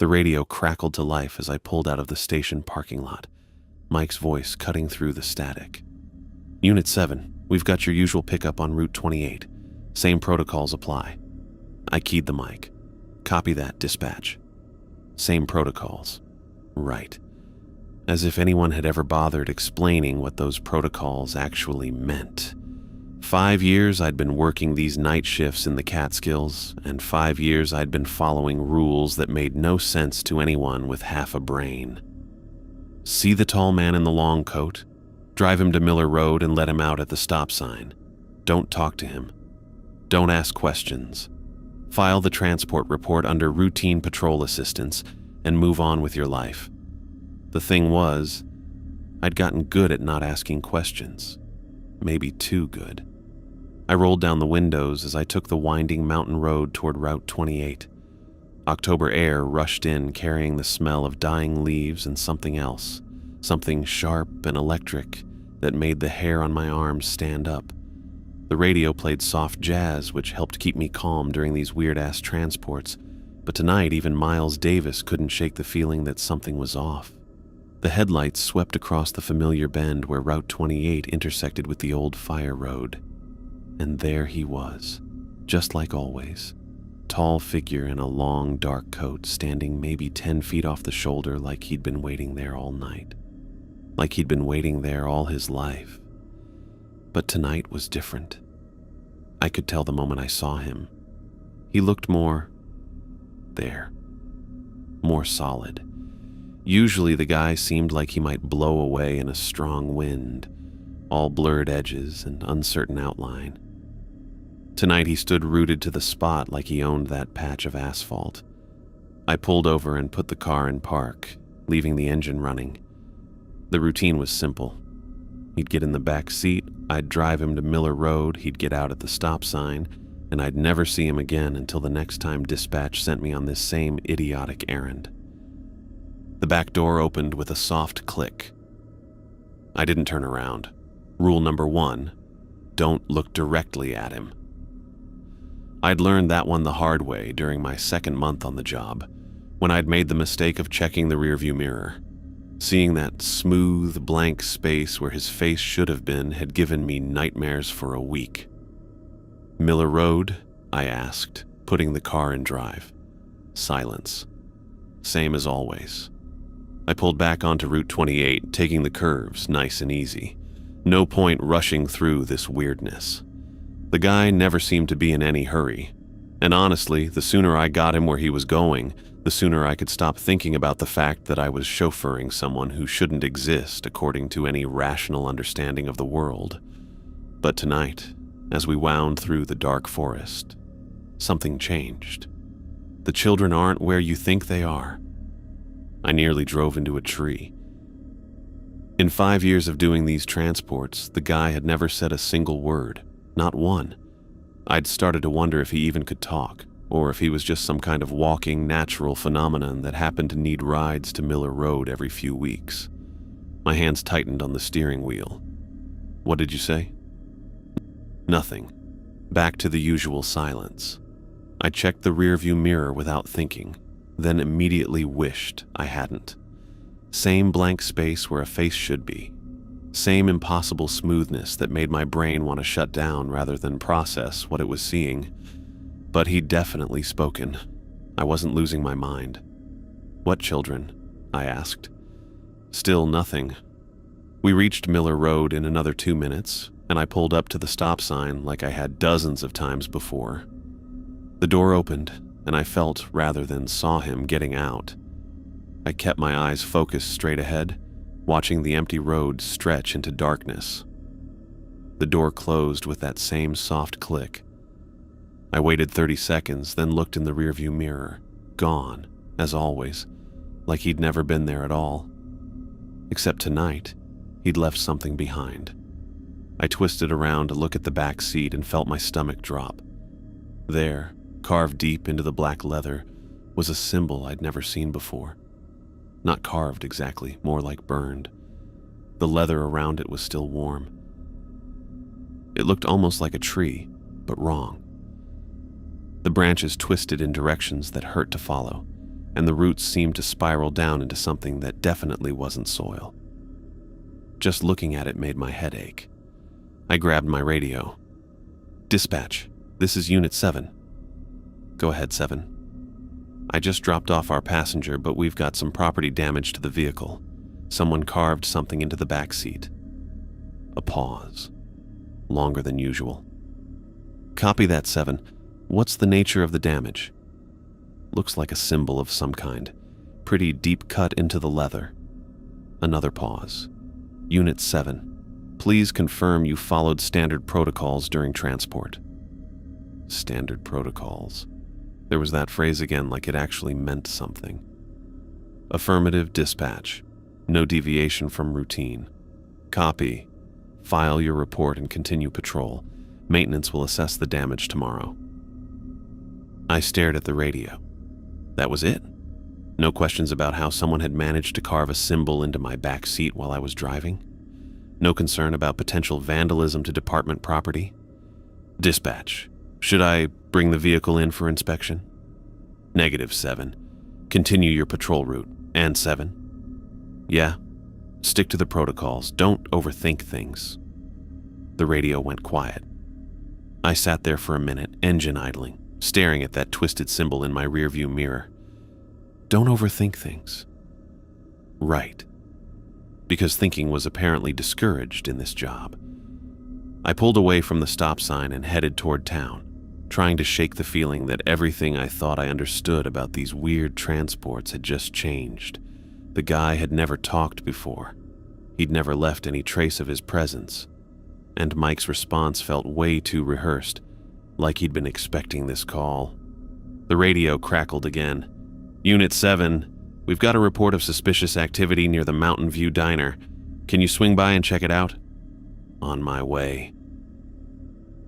The radio crackled to life as I pulled out of the station parking lot, Mike's voice cutting through the static. Unit 7, we've got your usual pickup on Route 28. Same protocols apply. I keyed the mic. Copy that, dispatch. Same protocols. Right. As if anyone had ever bothered explaining what those protocols actually meant. 5 years I'd been working these night shifts in the Catskills, and 5 years I'd been following rules that made no sense to anyone with half a brain. See the tall man in the long coat? Drive him to Miller Road and let him out at the stop sign. Don't talk to him. Don't ask questions. File the transport report under routine patrol assistance and move on with your life. The thing was, I'd gotten good at not asking questions. Maybe too good. I rolled down the windows as I took the winding mountain road toward Route 28. October air rushed in, carrying the smell of dying leaves and something else, something sharp and electric that made the hair on my arms stand up. The radio played soft jazz, which helped keep me calm during these weird-ass transports, but tonight even Miles Davis couldn't shake the feeling that something was off. The headlights swept across the familiar bend where Route 28 intersected with the old fire road. And there he was, just like always. Tall figure in a long, dark coat, standing maybe 10 feet off the shoulder like he'd been waiting there all night. Like he'd been waiting there all his life. But tonight was different. I could tell the moment I saw him. He looked more solid. Usually the guy seemed like he might blow away in a strong wind, all blurred edges and uncertain outline. Tonight he stood rooted to the spot like he owned that patch of asphalt. I pulled over and put the car in park, leaving the engine running. The routine was simple. He'd get in the back seat, I'd drive him to Miller Road, he'd get out at the stop sign, and I'd never see him again until the next time dispatch sent me on this same idiotic errand. The back door opened with a soft click. I didn't turn around. Rule number 1, don't look directly at him. I'd learned that one the hard way during my second month on the job, when I'd made the mistake of checking the rearview mirror. Seeing that smooth, blank space where his face should have been had given me nightmares for a week. Miller Road? I asked, putting the car in drive. Silence. Same as always. I pulled back onto Route 28, taking the curves nice and easy. No point rushing through this weirdness. The guy never seemed to be in any hurry. And honestly, the sooner I got him where he was going, the sooner I could stop thinking about the fact that I was chauffeuring someone who shouldn't exist according to any rational understanding of the world. But tonight, as we wound through the dark forest, something changed. The children aren't where you think they are. I nearly drove into a tree. In 5 years of doing these transports, the guy had never said a single word, not one. I'd started to wonder if he even could talk, or if he was just some kind of walking, natural phenomenon that happened to need rides to Miller Road every few weeks. My hands tightened on the steering wheel. What did you say? Nothing. Back to the usual silence. I checked the rearview mirror without thinking, then immediately wished I hadn't. Same blank space where a face should be. Same impossible smoothness that made my brain want to shut down rather than process what it was seeing. But he'd definitely spoken. I wasn't losing my mind. What children? I asked. Still nothing. We reached Miller Road in another 2 minutes, and I pulled up to the stop sign like I had dozens of times before. The door opened, and I felt rather than saw him getting out. I kept my eyes focused straight ahead, watching the empty road stretch into darkness. The door closed with that same soft click. I waited 30 seconds, then looked in the rearview mirror, gone, as always, like he'd never been there at all. Except tonight, he'd left something behind. I twisted around to look at the back seat and felt my stomach drop. There, carved deep into the black leather, was a symbol I'd never seen before. Not carved exactly, more like burned. The leather around it was still warm. It looked almost like a tree, but wrong. The branches twisted in directions that hurt to follow, and the roots seemed to spiral down into something that definitely wasn't soil. Just looking at it made my head ache. I grabbed my radio. "Dispatch, this is Unit 7. "Go ahead, 7. "I just dropped off our passenger, but we've got some property damage to the vehicle. Someone carved something into the back seat." A pause. Longer than usual. "Copy that, 7. What's the nature of the damage?" "Looks like a symbol of some kind. Pretty deep cut into the leather." Another pause. "Unit 7. Please confirm you followed standard protocols during transport." Standard protocols. There was that phrase again, like it actually meant something. "Affirmative, dispatch. No deviation from routine. Copy. File your report and continue patrol. Maintenance will assess the damage tomorrow." I stared at the radio. That was it? No questions about how someone had managed to carve a symbol into my back seat while I was driving? No concern about potential vandalism to department property? "Dispatch, should I bring the vehicle in for inspection?" "Negative, 7. Continue your patrol route. And 7. "Yeah. Stick to the protocols. Don't overthink things." The radio went quiet. I sat there for a minute, engine idling, staring at that twisted symbol in my rearview mirror. Don't overthink things. Right. Because thinking was apparently discouraged in this job. I pulled away from the stop sign and headed toward town, trying to shake the feeling that everything I thought I understood about these weird transports had just changed. The guy had never talked before. He'd never left any trace of his presence. And Mike's response felt way too rehearsed, like he'd been expecting this call. The radio crackled again. "Unit 7, we've got a report of suspicious activity near the Mountain View Diner. Can you swing by and check it out?" On my way.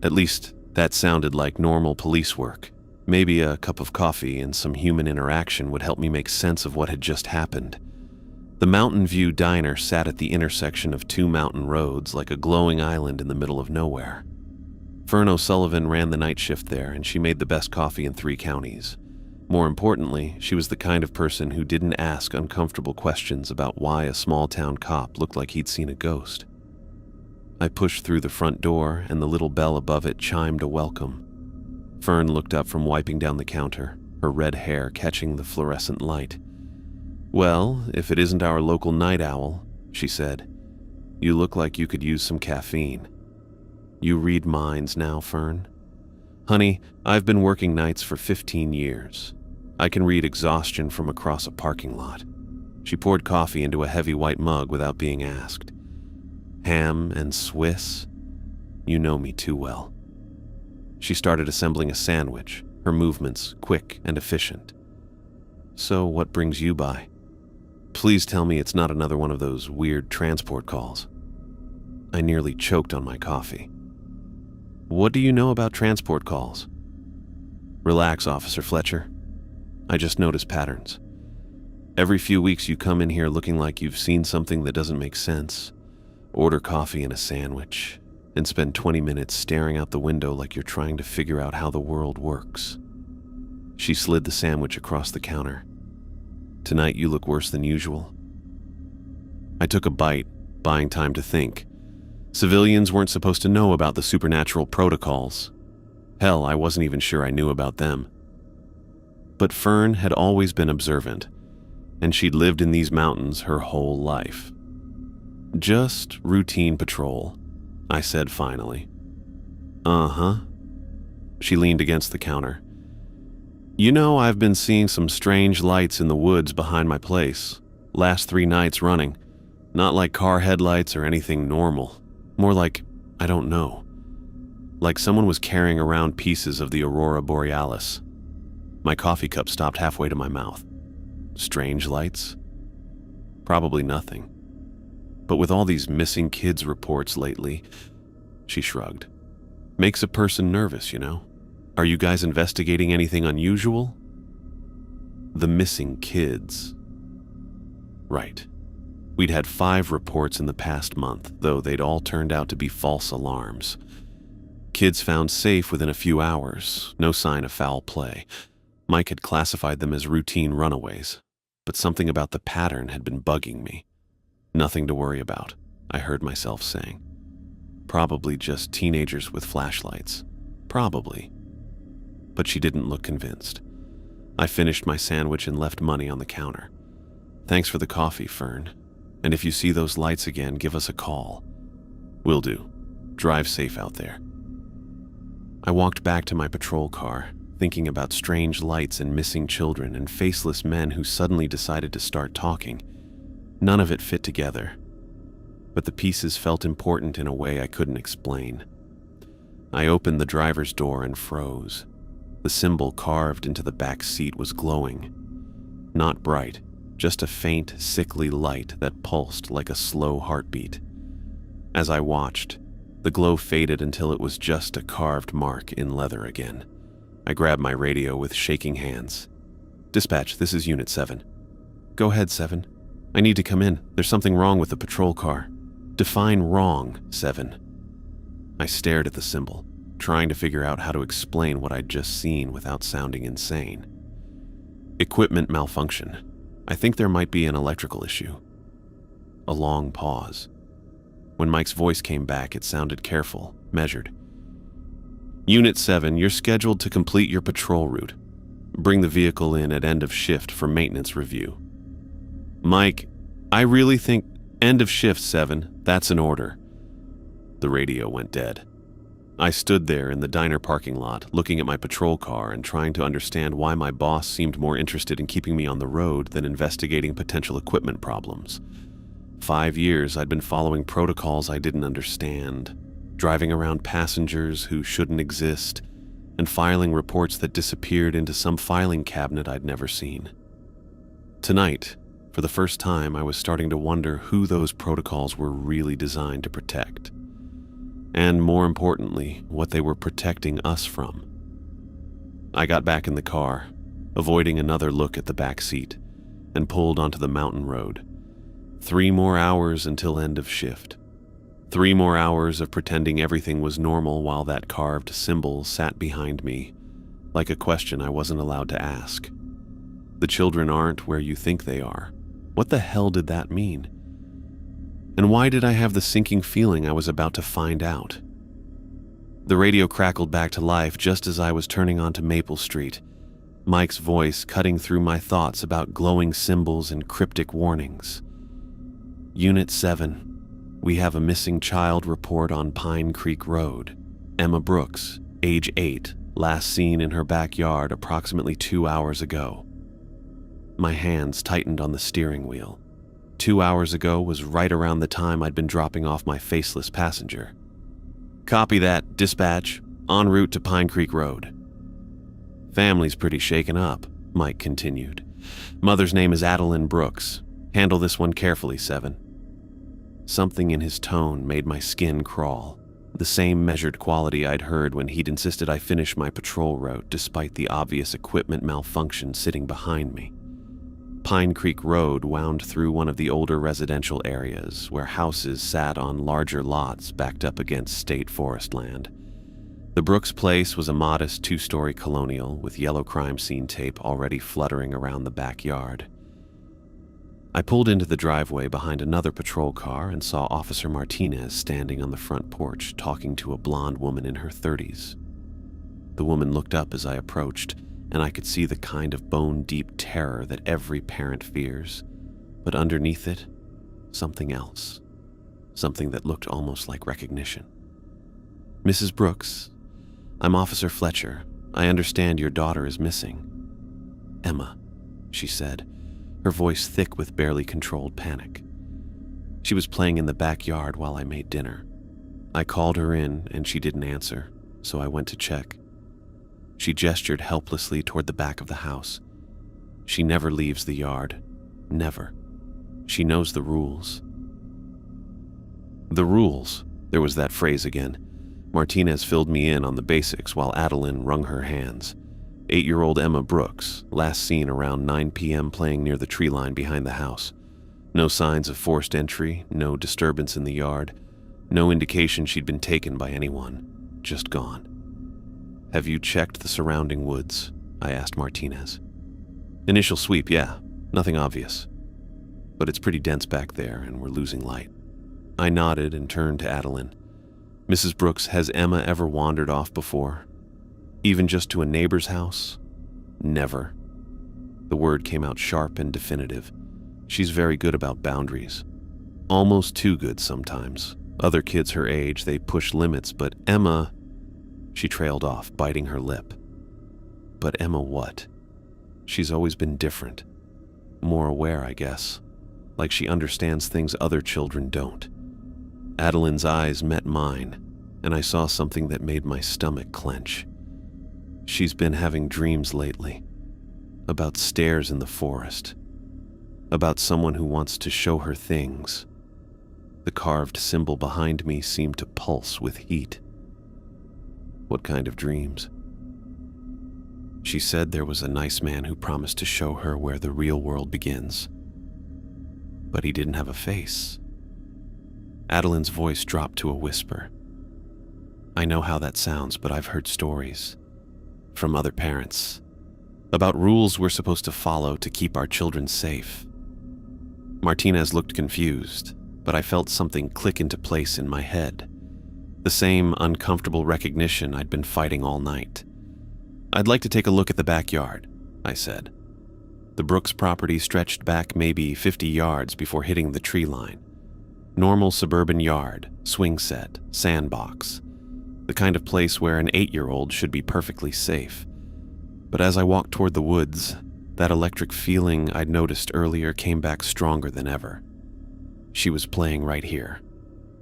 At least, that sounded like normal police work. Maybe a cup of coffee and some human interaction would help me make sense of what had just happened. The Mountain View Diner sat at the intersection of two mountain roads like a glowing island in the middle of nowhere. Fern O'Sullivan ran the night shift there, and she made the best coffee in 3 counties. More importantly, she was the kind of person who didn't ask uncomfortable questions about why a small-town cop looked like he'd seen a ghost. I pushed through the front door, and the little bell above it chimed a welcome. Fern looked up from wiping down the counter, her red hair catching the fluorescent light. "Well, if it isn't our local night owl," she said. "You look like you could use some caffeine." "You read minds now, Fern?" "Honey, I've been working nights for 15 years. I can read exhaustion from across a parking lot." She poured coffee into a heavy white mug without being asked. "Ham and Swiss? You know me too well." She started assembling a sandwich, her movements quick and efficient. "So what brings you by? Please tell me it's not another one of those weird transport calls." I nearly choked on my coffee. "What do you know about transport calls?" "Relax, Officer Fletcher. I just notice patterns. Every few weeks you come in here looking like you've seen something that doesn't make sense, order coffee and a sandwich, and spend 20 minutes staring out the window like you're trying to figure out how the world works." She slid the sandwich across the counter. "Tonight you look worse than usual." I took a bite, buying time to think. Civilians weren't supposed to know about the supernatural protocols. Hell, I wasn't even sure I knew about them. But Fern had always been observant, and she'd lived in these mountains her whole life. "Just routine patrol," I said finally. "Uh-huh." She leaned against the counter. "You know, I've been seeing some strange lights in the woods behind my place. Last 3 nights running. Not like car headlights or anything normal. More like, I don't know. Like someone was carrying around pieces of the aurora borealis." My coffee cup stopped halfway to my mouth. Strange lights? Probably nothing. But with all these missing kids reports lately, she shrugged. Makes a person nervous, you know. Are you guys investigating anything unusual? The missing kids. Right. We'd had 5 reports in the past month, though they'd all turned out to be false alarms. Kids found safe within a few hours, no sign of foul play. Mike had classified them as routine runaways, but something about the pattern had been bugging me. Nothing to worry about, I heard myself saying. Probably just teenagers with flashlights. Probably. But she didn't look convinced. I finished my sandwich and left money on the counter. Thanks for the coffee, Fern. And if you see those lights again, give us a call. Will do. Drive safe out there. I walked back to my patrol car, thinking about strange lights and missing children and faceless men who suddenly decided to start talking. None of it fit together, but the pieces felt important in a way I couldn't explain. I opened the driver's door and froze. The symbol carved into the back seat was glowing. Not bright, just a faint, sickly light that pulsed like a slow heartbeat. As I watched, the glow faded until it was just a carved mark in leather again. I grabbed my radio with shaking hands. Dispatch, this is Unit 7. Go ahead, 7. I need to come in. There's something wrong with the patrol car. Define wrong, 7. I stared at the symbol, trying to figure out how to explain what I'd just seen without sounding insane. Equipment malfunction. I think there might be an electrical issue. A long pause. When Mike's voice came back, it sounded careful, measured. Unit 7, you're scheduled to complete your patrol route. Bring the vehicle in at end of shift for maintenance review. Mike, I really think end of shift, 7. That's an order. The radio went dead. I stood there in the diner parking lot, looking at my patrol car and trying to understand why my boss seemed more interested in keeping me on the road than investigating potential equipment problems. 5 years I'd been following protocols I didn't understand, driving around passengers who shouldn't exist, and filing reports that disappeared into some filing cabinet I'd never seen. Tonight, for the first time, I was starting to wonder who those protocols were really designed to protect. And more importantly, what they were protecting us from. I got back in the car, avoiding another look at the back seat, and pulled onto the mountain road. 3 more hours until end of shift. 3 more hours of pretending everything was normal while that carved symbol sat behind me, like a question I wasn't allowed to ask. The children aren't where you think they are. What the hell did that mean? And why did I have the sinking feeling I was about to find out? The radio crackled back to life just as I was turning onto Maple Street, Mike's voice cutting through my thoughts about glowing symbols and cryptic warnings. Unit 7, we have a missing child report on Pine Creek Road. Emma Brooks, age 8, last seen in her backyard approximately 2 hours ago. My hands tightened on the steering wheel. 2 hours ago was right around the time I'd been dropping off my faceless passenger. Copy that, dispatch, en route to Pine Creek Road. Family's pretty shaken up, Mike continued. Mother's name is Adeline Brooks. Handle this one carefully, 7. Something in his tone made my skin crawl, the same measured quality I'd heard when he'd insisted I finish my patrol route despite the obvious equipment malfunction sitting behind me. Pine Creek Road wound through one of the older residential areas where houses sat on larger lots backed up against state forest land. The Brooks place was a modest 2-story colonial with yellow crime scene tape already fluttering around the backyard. I pulled into the driveway behind another patrol car and saw Officer Martinez standing on the front porch talking to a blonde woman in her 30s. The woman looked up as I approached, and I could see the kind of bone-deep terror that every parent fears, but underneath it, something else, something that looked almost like recognition. Mrs. Brooks, I'm Officer Fletcher. I understand your daughter is missing. Emma, she said, her voice thick with barely controlled panic. She was playing in the backyard while I made dinner. I called her in and she didn't answer, so I went to check. She gestured helplessly toward the back of the house. She never leaves the yard. Never. She knows the rules. The rules. There was that phrase again. Martinez filled me in on the basics while Adeline wrung her hands. 8-year-old Emma Brooks, last seen around 9 p.m. playing near the tree line behind the house. No signs of forced entry, no disturbance in the yard, no indication she'd been taken by anyone. Just gone. Have you checked the surrounding woods? I asked Martinez. Initial sweep, yeah. Nothing obvious. But it's pretty dense back there, and we're losing light. I nodded and turned to Adeline. Mrs. Brooks, has Emma ever wandered off before? Even just to a neighbor's house? Never. The word came out sharp and definitive. She's very good about boundaries. Almost too good sometimes. Other kids her age, they push limits, but Emma... She trailed off, biting her lip. But Emma what? She's always been different. More aware, I guess. Like she understands things other children don't. Adeline's eyes met mine, and I saw something that made my stomach clench. She's been having dreams lately. About stairs in the forest. About someone who wants to show her things. The carved symbol behind me seemed to pulse with heat. What kind of dreams? She said there was a nice man who promised to show her where the real world begins. But he didn't have a face. Adeline's voice dropped to a whisper. I know how that sounds, but I've heard stories from other parents about rules we're supposed to follow to keep our children safe. Martinez looked confused, but I felt something click into place in my head. The same uncomfortable recognition I'd been fighting all night. I'd like to take a look at the backyard, I said. The Brooks property stretched back maybe 50 yards before hitting the tree line. Normal suburban yard, swing set, sandbox. The kind of place where an 8-year-old should be perfectly safe. But as I walked toward the woods, that electric feeling I'd noticed earlier came back stronger than ever. She was playing right here,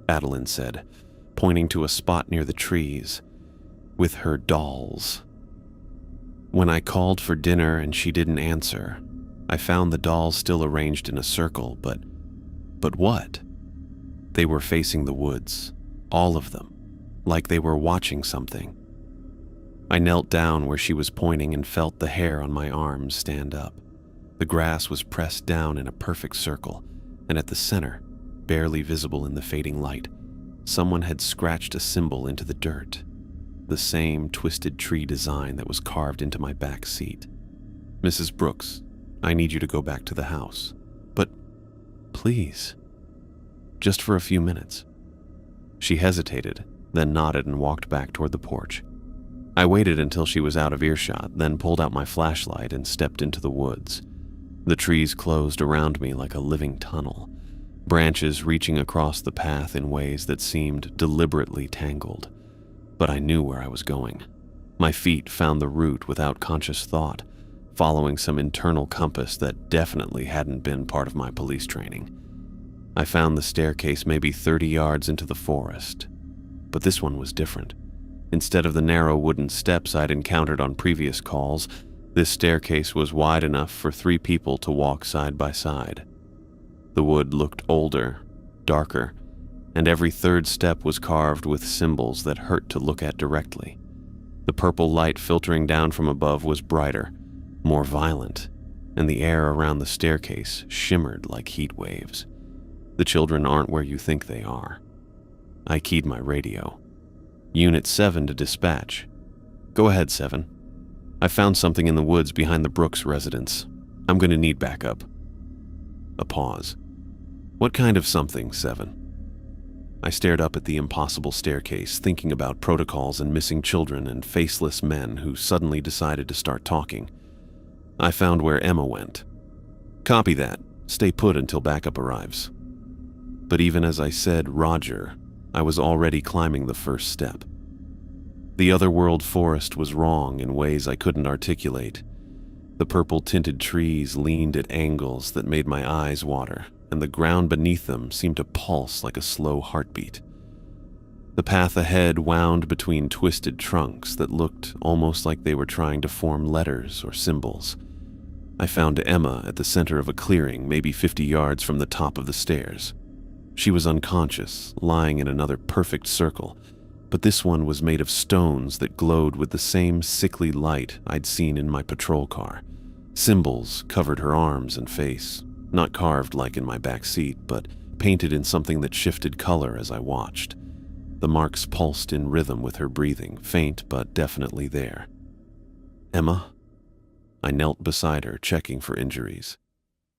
Adeline said, pointing to a spot near the trees, with her dolls. When I called for dinner and she didn't answer, I found the dolls still arranged in a circle, but what? They were facing the woods, all of them, like they were watching something. I knelt down where she was pointing and felt the hair on my arms stand up. The grass was pressed down in a perfect circle, and at the center, barely visible in the fading light, someone had scratched a symbol into the dirt. The same twisted tree design that was carved into my back seat. Mrs. Brooks, I need you to go back to the house. But please, just for a few minutes. She hesitated, then nodded and walked back toward the porch. I waited until she was out of earshot, then pulled out my flashlight and stepped into the woods. The trees closed around me like a living tunnel, branches reaching across the path in ways that seemed deliberately tangled. But I knew where I was going. My feet found the route without conscious thought, following some internal compass that definitely hadn't been part of my police training. I found the staircase maybe 30 yards into the forest. But this one was different. Instead of the narrow wooden steps I'd encountered on previous calls, this staircase was wide enough for 3 people to walk side by side. The wood looked older, darker, and every third step was carved with symbols that hurt to look at directly. The purple light filtering down from above was brighter, more violent, and the air around the staircase shimmered like heat waves. The children aren't where you think they are. I keyed my radio. Unit 7 to dispatch. Go ahead, 7. I found something in the woods behind the Brooks residence. I'm going to need backup. A pause. What kind of something, 7? I stared up at the impossible staircase, thinking about protocols and missing children and faceless men who suddenly decided to start talking. I found where Emma went. Copy that. Stay put until backup arrives. But even as I said, Roger, I was already climbing the first step. The otherworld forest was wrong in ways I couldn't articulate. The purple-tinted trees leaned at angles that made my eyes water, and the ground beneath them seemed to pulse like a slow heartbeat. The path ahead wound between twisted trunks that looked almost like they were trying to form letters or symbols. I found Emma at the center of a clearing, maybe 50 yards from the top of the stairs. She was unconscious, lying in another perfect circle, but this one was made of stones that glowed with the same sickly light I'd seen in my patrol car. Symbols covered her arms and face, not carved like in my back seat, but painted in something that shifted color as I watched. The marks pulsed in rhythm with her breathing, faint but definitely there. Emma? I knelt beside her, checking for injuries.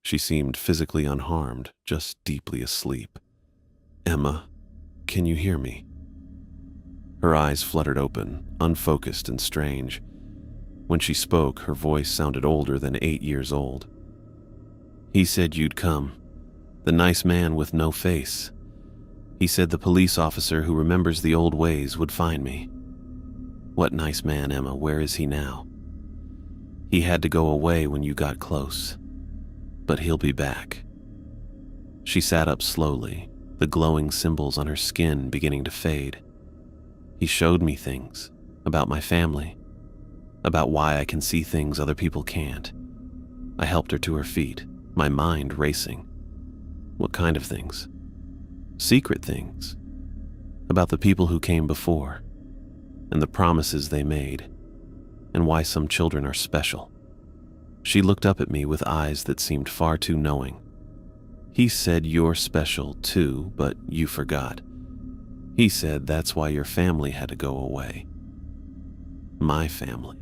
She seemed physically unharmed, just deeply asleep. "Emma, can you hear me?" Her eyes fluttered open, unfocused and strange. When she spoke, her voice sounded older than 8 years old. "He said you'd come. The nice man with no face. He said the police officer who remembers the old ways would find me." "What nice man, Emma? Where is he now?" "He had to go away when you got close. But he'll be back." She sat up slowly, the glowing symbols on her skin beginning to fade. "He showed me things about my family, about why I can see things other people can't." I helped her to her feet, my mind racing. "What kind of things?" "Secret things. About the people who came before, and the promises they made, and why some children are special." She looked up at me with eyes that seemed far too knowing. "He said you're special too, but you forgot. He said that's why your family had to go away." My family.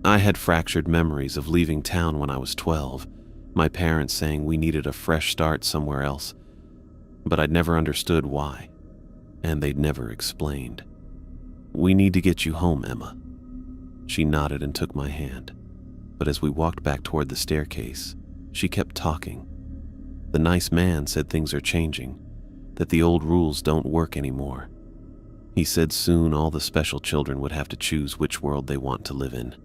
I had fractured memories of leaving town when I was 12, my parents saying we needed a fresh start somewhere else, but I'd never understood why, and they'd never explained. "We need to get you home, Emma." She nodded and took my hand, but as we walked back toward the staircase, she kept talking. "The nice man said things are changing, that the old rules don't work anymore. He said soon all the special children would have to choose which world they want to live in."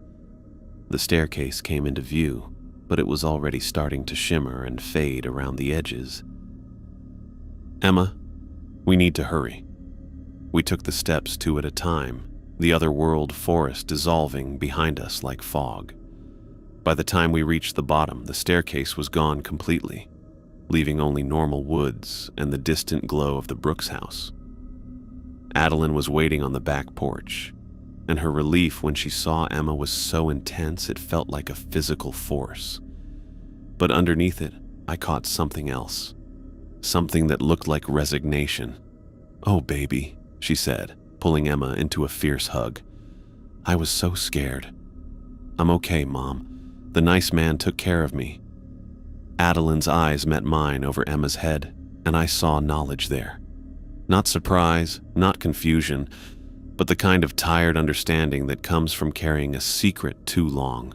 The staircase came into view, but it was already starting to shimmer and fade around the edges. "Emma, we need to hurry." We took the steps 2 at a time, the other world forest dissolving behind us like fog. By the time we reached the bottom, the staircase was gone completely, leaving only normal woods and the distant glow of the Brooks house. Adeline was waiting on the back porch, and her relief when she saw Emma was so intense it felt like a physical force. But underneath it, I caught something else, something that looked like resignation. "Oh, baby," she said, pulling Emma into a fierce hug. "I was so scared." "I'm okay, Mom. The nice man took care of me." Adeline's eyes met mine over Emma's head, and I saw knowledge there. Not surprise, not confusion, but the kind of tired understanding that comes from carrying a secret too long.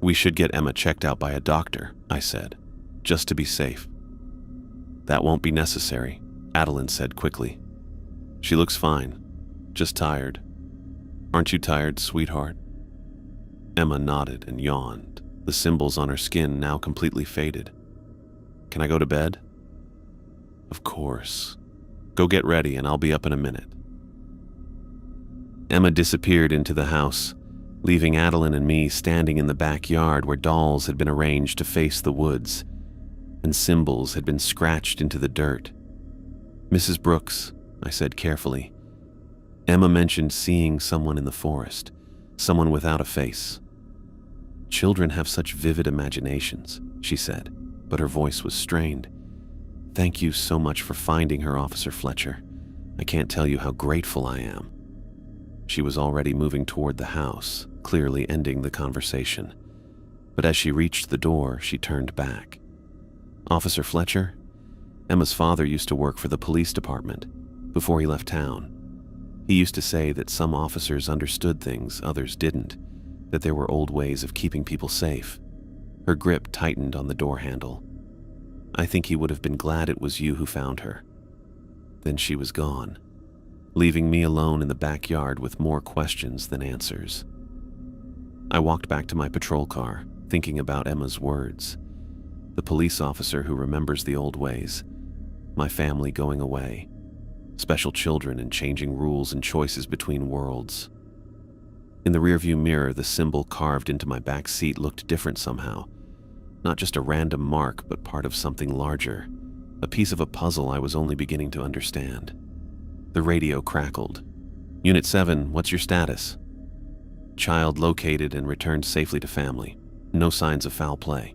"We should get Emma checked out by a doctor," I said, "just to be safe." "That won't be necessary," Adeline said quickly. "She looks fine, just tired. Aren't you tired, sweetheart?" Emma nodded and yawned, the symbols on her skin now completely faded. "Can I go to bed?" "Of course. Go get ready and I'll be up in a minute." Emma disappeared into the house, leaving Adeline and me standing in the backyard where dolls had been arranged to face the woods, and symbols had been scratched into the dirt. "Mrs. Brooks," I said carefully, "Emma mentioned seeing someone in the forest, someone without a face." "Children have such vivid imaginations," she said, but her voice was strained. "Thank you so much for finding her, Officer Fletcher. I can't tell you how grateful I am." She was already moving toward the house, clearly ending the conversation. But as she reached the door, she turned back. "Officer Fletcher? Emma's father used to work for the police department before he left town. He used to say that some officers understood things others didn't, that there were old ways of keeping people safe." Her grip tightened on the door handle. "I think he would have been glad it was you who found her." Then she was gone, leaving me alone in the backyard with more questions than answers. I walked back to my patrol car, thinking about Emma's words. The police officer who remembers the old ways, my family going away, special children and changing rules and choices between worlds. In the rearview mirror, the symbol carved into my back seat looked different somehow. Not just a random mark, but part of something larger, a piece of a puzzle I was only beginning to understand. The radio crackled. "Unit 7, what's your status?" "Child located and returned safely to family. No signs of foul play."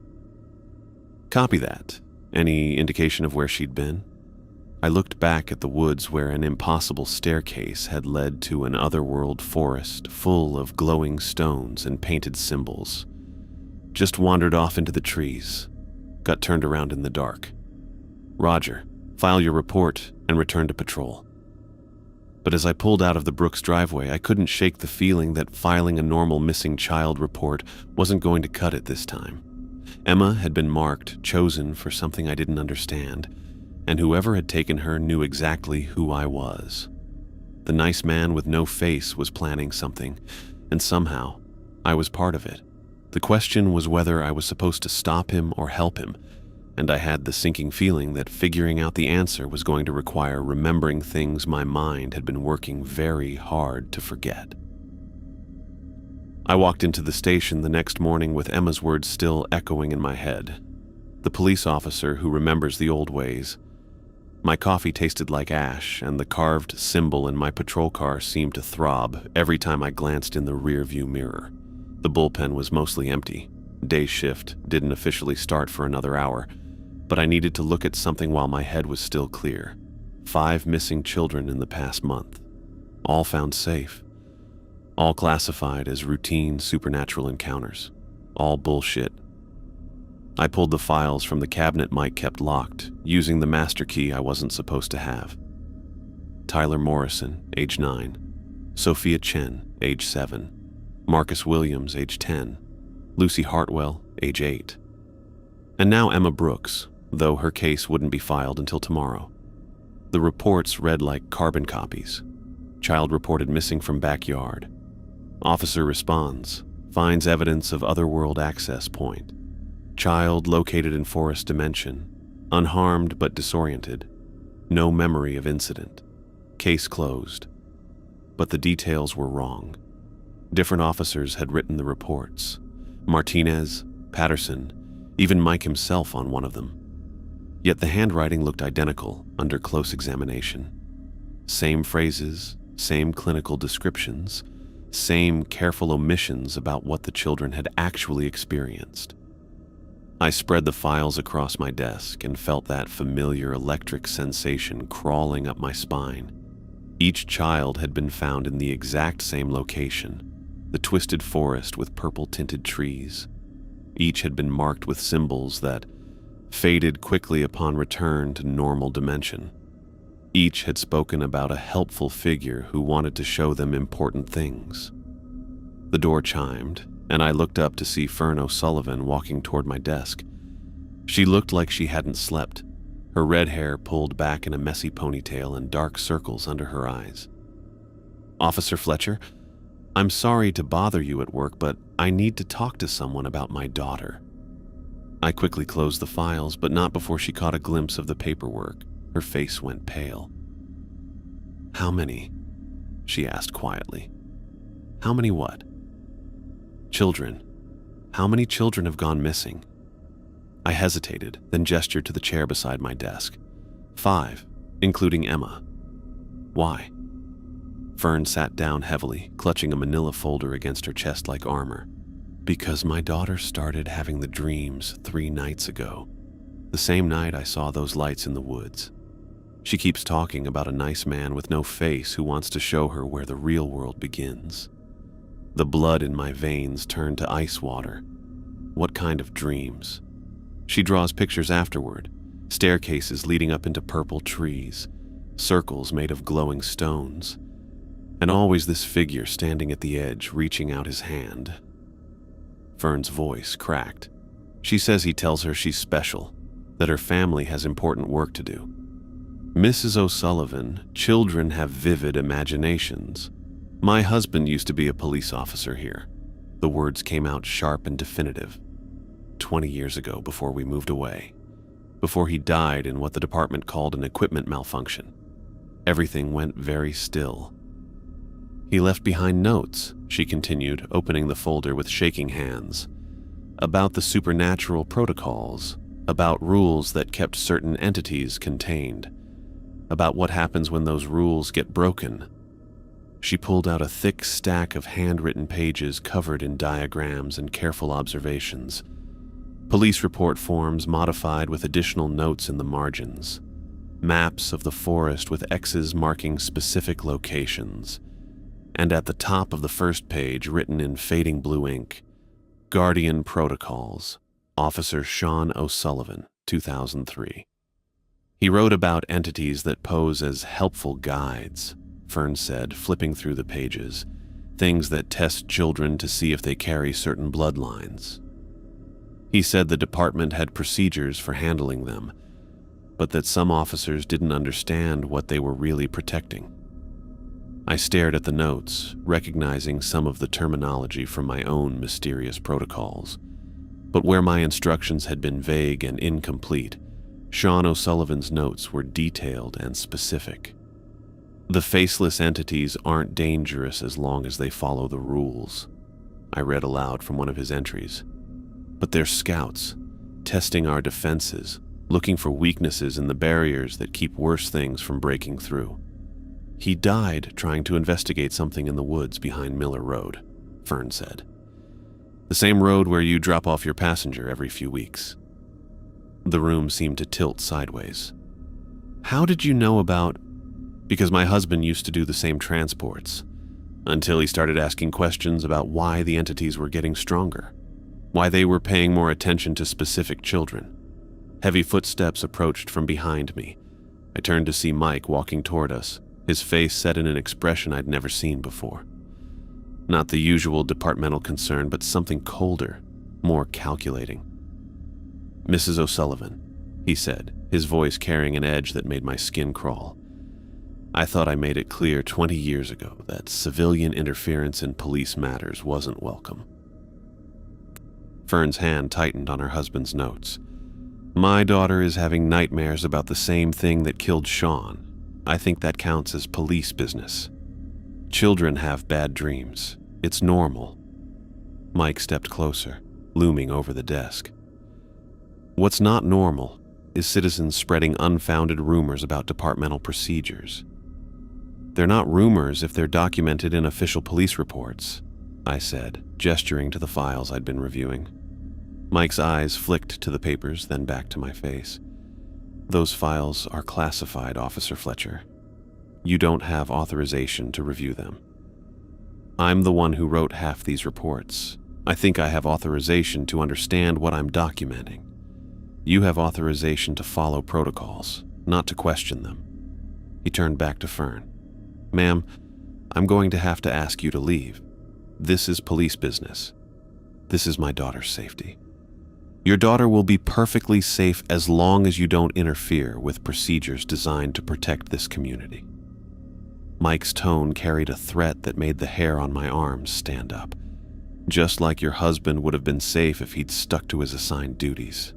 "Copy that. Any indication of where she'd been?" I looked back at the woods where an impossible staircase had led to an otherworld forest full of glowing stones and painted symbols. Just wandered off into the trees, got turned around in the dark. Roger, file your report and return to patrol. But as I pulled out of the Brooks driveway, I couldn't shake the feeling that filing a normal missing child report wasn't going to cut it this time. Emma had been marked, chosen for something I didn't understand, and whoever had taken her knew exactly who I was. The nice man with no face was planning something, and somehow I was part of it. The question was whether I was supposed to stop him or help him, and I had the sinking feeling that figuring out the answer was going to require remembering things my mind had been working very hard to forget. I walked into the station the next morning with Emma's words still echoing in my head. The police officer who remembers the old ways. My coffee tasted like ash, and the carved symbol in my patrol car seemed to throb every time I glanced in the rearview mirror. The bullpen was mostly empty. Day shift didn't officially start for another hour, but I needed to look at something while my head was still clear. 5 missing children in the past month. All found safe. All classified as routine supernatural encounters. All bullshit. I pulled the files from the cabinet Mike kept locked, using the master key I wasn't supposed to have. Tyler Morrison, age 9. Sophia Chen, age 7. Marcus Williams, age 10. Lucy Hartwell, age 8. And now Emma Brooks, though her case wouldn't be filed until tomorrow. The reports read like carbon copies. Child reported missing from backyard. Officer responds, finds evidence of otherworld access point. Child located in forest dimension, unharmed but disoriented. No memory of incident. Case closed. But the details were wrong. Different officers had written the reports. Martinez, Patterson, even Mike himself on one of them. Yet the handwriting looked identical under close examination. Same phrases, same clinical descriptions, same careful omissions about what the children had actually experienced. I spread the files across my desk and felt that familiar electric sensation crawling up my spine. Each child had been found in the exact same location, the twisted forest with purple-tinted trees. Each had been marked with symbols that faded quickly upon return to normal dimension. Each had spoken about a helpful figure who wanted to show them important things. The door chimed, and I looked up to see Fern O'Sullivan walking toward my desk. She looked like she hadn't slept, her red hair pulled back in a messy ponytail and dark circles under her eyes. "Officer Fletcher, I'm sorry to bother you at work, but I need to talk to someone about my daughter." I quickly closed the files, but not before she caught a glimpse of the paperwork. Her face went pale. "How many?" she asked quietly. "How many what?" "Children. How many children have gone missing?" I hesitated, then gestured to the chair beside my desk. 5, including Emma. "Why?" Fern sat down heavily, clutching a manila folder against her chest like armor. "Because my daughter started having the dreams 3 nights ago. The same night I saw those lights in the woods. She keeps talking about a nice man with no face who wants to show her where the real world begins. The blood in my veins turned to ice water. What kind of dreams?" She draws pictures afterward, staircases leading up into purple trees, circles made of glowing stones, and always this figure standing at the edge, reaching out his hand. Fern's voice cracked. She says he tells her she's special, that her family has important work to do. "Mrs. O'Sullivan, children have vivid imaginations. My husband used to be a police officer here." The words came out sharp and definitive. 20 years ago, before we moved away. Before he died in what the department called an equipment malfunction. Everything went very still. "He left behind notes," she continued, opening the folder with shaking hands, "about the supernatural protocols, about rules that kept certain entities contained, about what happens when those rules get broken." She pulled out a thick stack of handwritten pages covered in diagrams and careful observations. Police report forms modified with additional notes in the margins. maps of the forest with X's marking specific locations, and at the top of the first page, written in fading blue ink, Guardian Protocols, Officer Sean O'Sullivan, 2003. He wrote about entities that pose as helpful guides, Fern said, flipping through the pages, things that test children to see if they carry certain bloodlines. He said the department had procedures for handling them, but that some officers didn't understand what they were really protecting. I stared at the notes, recognizing some of the terminology from my own mysterious protocols. But where my instructions had been vague and incomplete, Sean O'Sullivan's notes were detailed and specific. The faceless entities aren't dangerous as long as they follow the rules, I read aloud from one of his entries. But they're scouts, testing our defenses, looking for weaknesses in the barriers that keep worse things from breaking through. He died trying to investigate something in the woods behind Miller Road, Fern said. The same road where you drop off your passenger every few weeks. The room seemed to tilt sideways. How did you know about... Because my husband used to do the same transports, until he started asking questions about why the entities were getting stronger, why they were paying more attention to specific children. Heavy footsteps approached from behind me. I turned to see Mike walking toward us, his face set in an expression I'd never seen before. Not the usual departmental concern, but something colder, more calculating. "Mrs. O'Sullivan," he said, his voice carrying an edge that made my skin crawl. I thought I made it clear 20 years ago that civilian interference in police matters wasn't welcome. Fern's hand tightened on her husband's notes. "My daughter is having nightmares about the same thing that killed Sean. I think that counts as police business. Children have bad dreams. It's normal." Mike stepped closer, looming over the desk. "What's not normal is citizens spreading unfounded rumors about departmental procedures. They're not rumors if they're documented in official police reports," I said, gesturing to the files I'd been reviewing. Mike's eyes flicked to the papers, then back to my face. "Those files are classified, Officer Fletcher. You don't have authorization to review them. I'm the one who wrote half these reports. I think I have authorization to understand what I'm documenting. You have authorization to follow protocols, not to question them." He turned back to Fern. "Ma'am, I'm going to have to ask you to leave. This is police business. This is my daughter's safety. Your daughter will be perfectly safe as long as you don't interfere with procedures designed to protect this community." Mike's tone carried a threat that made the hair on my arms stand up, just like your husband would have been safe if he'd stuck to his assigned duties.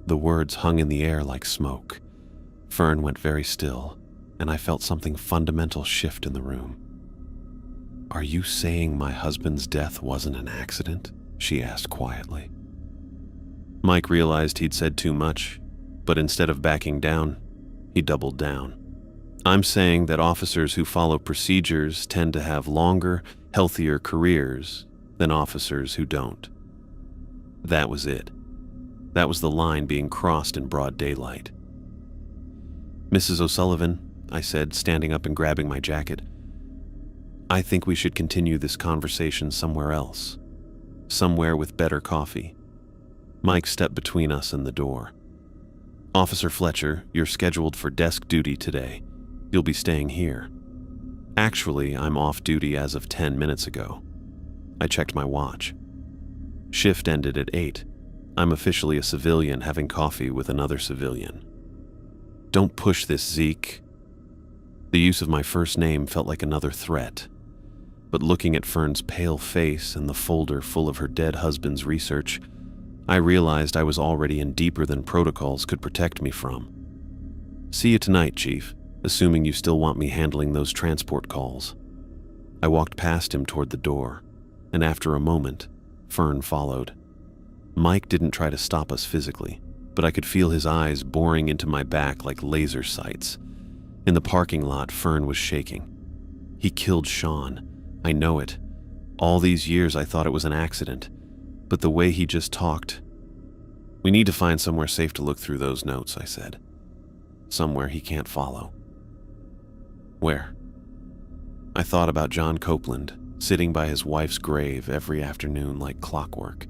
The words hung in the air like smoke. Fern went very still, and I felt something fundamental shift in the room. "Are you saying my husband's death wasn't an accident?" she asked quietly. Mike realized he'd said too much, but instead of backing down, he doubled down. "I'm saying that officers who follow procedures tend to have longer, healthier careers than officers who don't." That was it. That was the line being crossed in broad daylight. "Mrs. O'Sullivan," I said, standing up and grabbing my jacket, "I think we should continue this conversation somewhere else. Somewhere with better coffee." Mike stepped between us and the door. "Officer Fletcher, you're scheduled for desk duty today. You'll be staying here." "Actually, I'm off duty as of 10 minutes ago." I checked my watch. Shift ended at 8. I'm officially a civilian having coffee with another civilian. "Don't push this, Zeke." The use of my first name felt like another threat. But looking at Fern's pale face and the folder full of her dead husband's research, I realized I was already in deeper than protocols could protect me from. "See you tonight, Chief, assuming you still want me handling those transport calls." I walked past him toward the door, and after a moment, Fern followed. Mike didn't try to stop us physically, but I could feel his eyes boring into my back like laser sights. In the parking lot, Fern was shaking. "He killed Sean. I know it. All these years I thought it was an accident, but the way he just talked..." "We need to find somewhere safe to look through those notes," I said. somewhere he can't follow. Where? I thought about John Copeland, sitting by his wife's grave every afternoon like clockwork.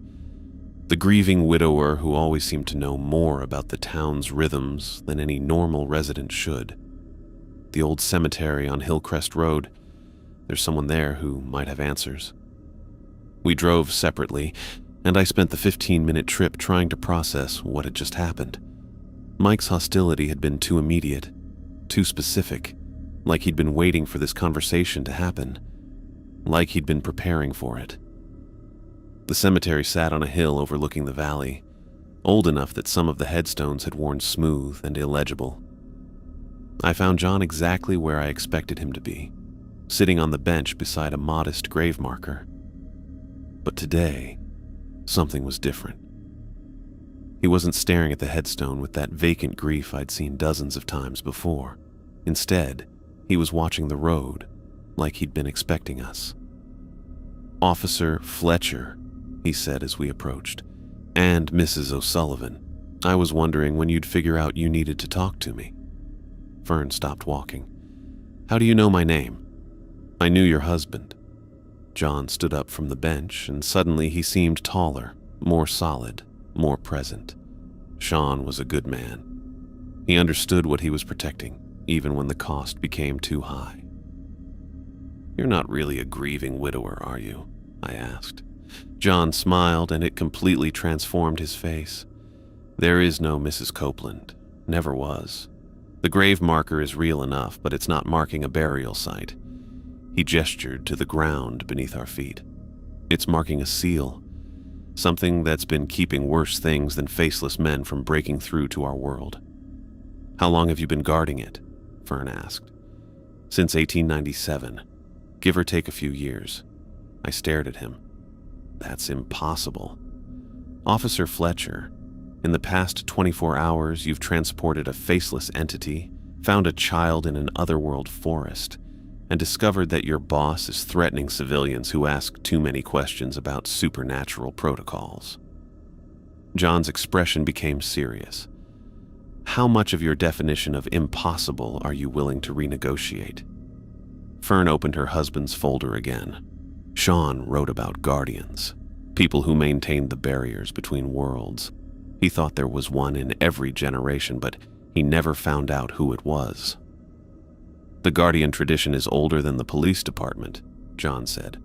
The grieving widower who always seemed to know more about the town's rhythms than any normal resident should. The old cemetery on Hillcrest Road, there's someone there who might have answers. We drove separately, and I spent the 15-minute trip trying to process what had just happened. Mike's hostility had been too immediate, too specific, like he'd been waiting for this conversation to happen, like he'd been preparing for it. The cemetery sat on a hill overlooking the valley, old enough that some of the headstones had worn smooth and illegible. I found John exactly where I expected him to be, sitting on the bench beside a modest grave marker. But today, something was different. He wasn't staring at the headstone with that vacant grief I'd seen dozens of times before. Instead, he was watching the road, like he'd been expecting us. "Officer Fletcher," he said as we approached, "and Mrs. O'Sullivan. I was wondering when you'd figure out you needed to talk to me." Fern stopped walking. "How do you know my name?" "I knew your husband." John stood up from the bench, and suddenly he seemed taller, more solid, more present. Sean was a good man. He understood what he was protecting, even when the cost became too high. "You're not really a grieving widower, are you?" I asked. John smiled, and it completely transformed his face. "There is no Mrs. Copeland. Never was. The grave marker is real enough, but it's not marking a burial site." He gestured to the ground beneath our feet. "It's marking a seal, something that's been keeping worse things than faceless men from breaking through to our world." "How long have you been guarding it?" Fern asked. "Since 1897, give or take a few years." I stared at him. "That's impossible." "Officer Fletcher, in the past 24 hours, you've transported a faceless entity, found a child in an otherworld forest, and discovered that your boss is threatening civilians who ask too many questions about supernatural protocols." John's expression became serious. "How much of your definition of impossible are you willing to renegotiate?" Fern opened her husband's folder again. Sean wrote about guardians, people who maintained the barriers between worlds. He thought there was one in every generation, but he never found out who it was. "The guardian tradition is older than the police department," John said.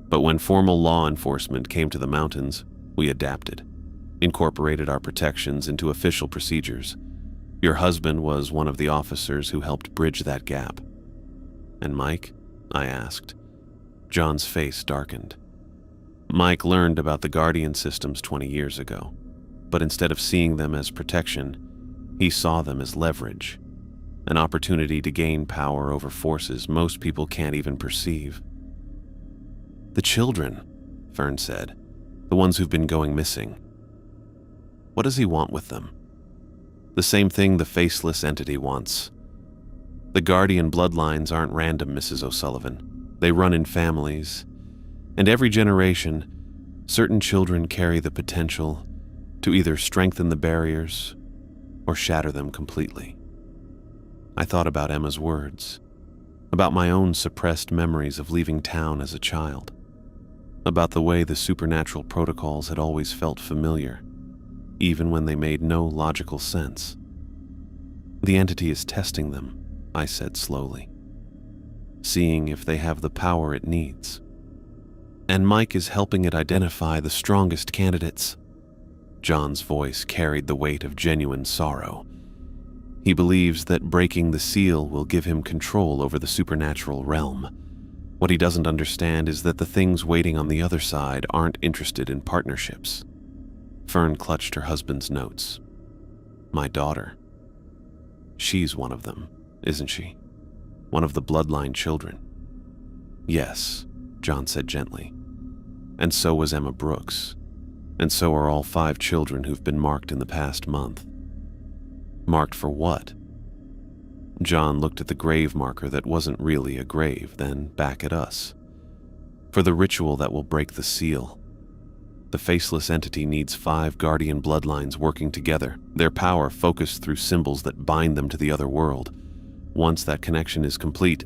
"But when formal law enforcement came to the mountains, we adapted, incorporated our protections into official procedures. Your husband was one of the officers who helped bridge that gap." "And Mike?" I asked. John's face darkened. "Mike learned about the guardian systems 20 years ago, but instead of seeing them as protection, he saw them as leverage, an opportunity to gain power over forces most people can't even perceive." "The children," Fern said, "the ones who've been going missing. What does he want with them?" "The same thing the faceless entity wants. The guardian bloodlines aren't random, Mrs. O'Sullivan. They run in families, and every generation, certain children carry the potential to either strengthen the barriers or shatter them completely." I thought about Emma's words, about my own suppressed memories of leaving town as a child, about the way the supernatural protocols had always felt familiar, even when they made no logical sense. "The entity is testing them," I said slowly, "seeing if they have the power it needs. And Mike is helping it identify the strongest candidates." John's voice carried the weight of genuine sorrow. "He believes that breaking the seal will give him control over the supernatural realm. What he doesn't understand is that the things waiting on the other side aren't interested in partnerships." Fern clutched her husband's notes. "My daughter. She's one of them, isn't she? One of the bloodline children." "Yes," John said gently. "And so was Emma Brooks. And so are all 5 children who've been marked in the past month." "Marked for what?" John looked at the grave marker that wasn't really a grave, then back at us. "For the ritual that will break the seal. The faceless entity needs 5 guardian bloodlines working together, their power focused through symbols that bind them to the other world. Once that connection is complete,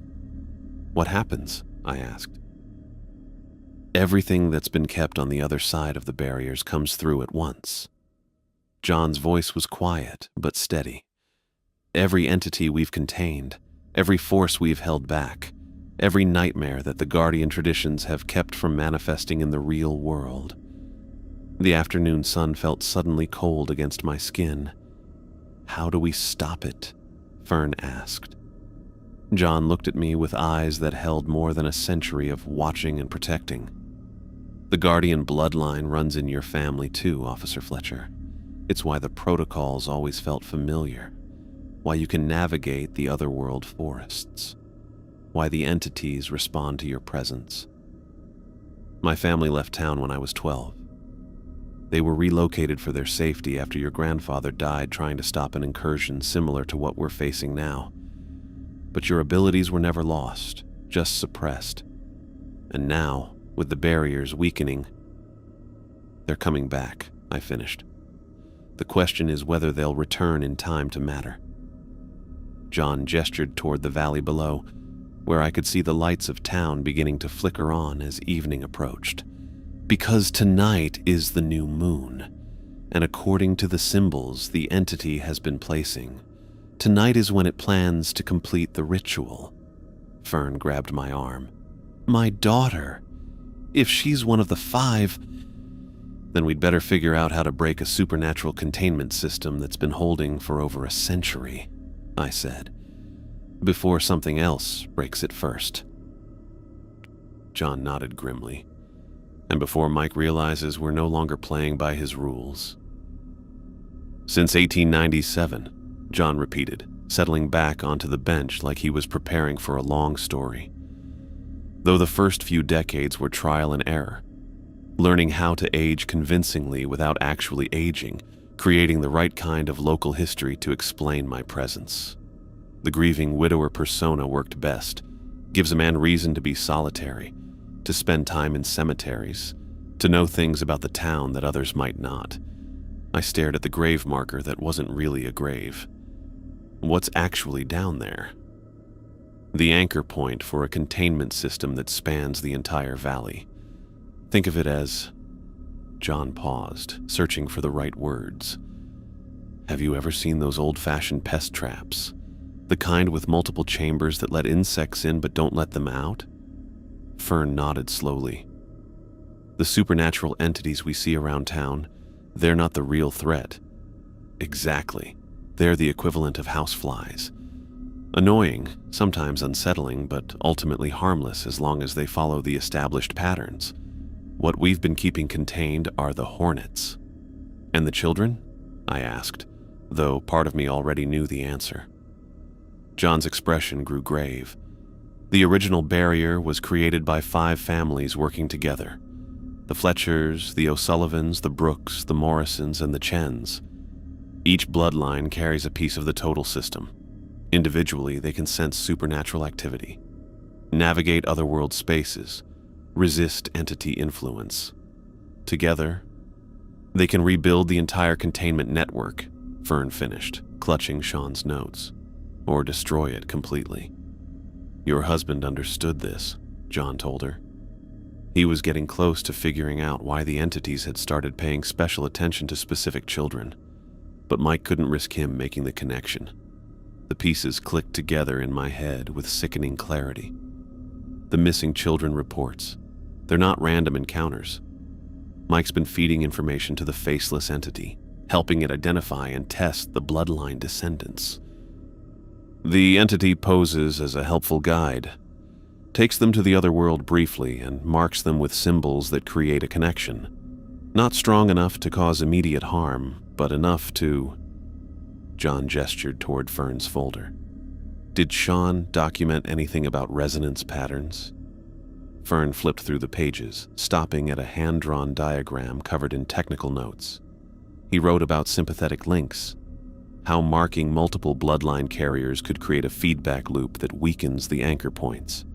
what happens? I asked. Everything that's been kept on the other side of the barriers comes through at once. John's voice was quiet but steady. Every entity we've contained, every force we've held back, every nightmare that the guardian traditions have kept from manifesting in the real world. The afternoon sun felt suddenly cold against my skin. How do we stop it? Fern asked. John looked at me with eyes that held more than a century of watching and protecting. The guardian bloodline runs in your family too, Officer Fletcher. It's why the protocols always felt familiar, why you can navigate the otherworld forests, why the entities respond to your presence. My family left town when I was 12. They were relocated for their safety after your grandfather died trying to stop an incursion similar to what we're facing now. But your abilities were never lost, just suppressed. And now, with the barriers weakening, they're coming back, I finished. The question is whether they'll return in time to matter. John gestured toward the valley below, where I could see the lights of town beginning to flicker on as evening approached. Because tonight is the new moon, and according to the symbols the entity has been placing, tonight is when it plans to complete the ritual. Fern grabbed my arm. My daughter! If she's one of the 5, then we'd better figure out how to break a supernatural containment system that's been holding for over a century, I said, before something else breaks it first. John nodded grimly. And before Mike realizes we're no longer playing by his rules. Since 1897, John repeated, settling back onto the bench like he was preparing for a long story. Though the first few decades were trial and error, learning how to age convincingly without actually aging, creating the right kind of local history to explain my presence. The grieving widower persona worked best, gives a man reason to be solitary, to spend time in cemeteries, to know things about the town that others might not. I stared at the grave marker that wasn't really a grave. What's actually down there? The anchor point for a containment system that spans the entire valley. Think of it as... John paused, searching for the right words. Have you ever seen those old-fashioned pest traps? The kind with multiple chambers that let insects in but don't let them out? Fern nodded slowly. The supernatural entities we see around town, they're not the real threat. Exactly. They're the equivalent of houseflies. Annoying, sometimes unsettling, but ultimately harmless as long as they follow the established patterns. What we've been keeping contained are the hornets. And the children? I asked, though part of me already knew the answer. John's expression grew grave. The original barrier was created by 5 families working together. The Fletchers, the O'Sullivans, the Brooks, the Morrisons, and the Chens. Each bloodline carries a piece of the total system. Individually, they can sense supernatural activity, navigate otherworld spaces, resist entity influence. Together, they can rebuild the entire containment network, Fern finished, clutching Sean's notes, or destroy it completely. Your husband understood this, John told her. He was getting close to figuring out why the entities had started paying special attention to specific children, but Mike couldn't risk him making the connection. The pieces clicked together in my head with sickening clarity. The missing children reports. They're not random encounters. Mike's been feeding information to the faceless entity, helping it identify and test the bloodline descendants. The entity poses as a helpful guide, takes them to the other world briefly, and marks them with symbols that create a connection. Not strong enough to cause immediate harm, but enough to... John gestured toward Fern's folder. Did Sean document anything about resonance patterns? Fern flipped through the pages, stopping at a hand-drawn diagram covered in technical notes. He wrote about sympathetic links, how marking multiple bloodline carriers could create a feedback loop that weakens the anchor points.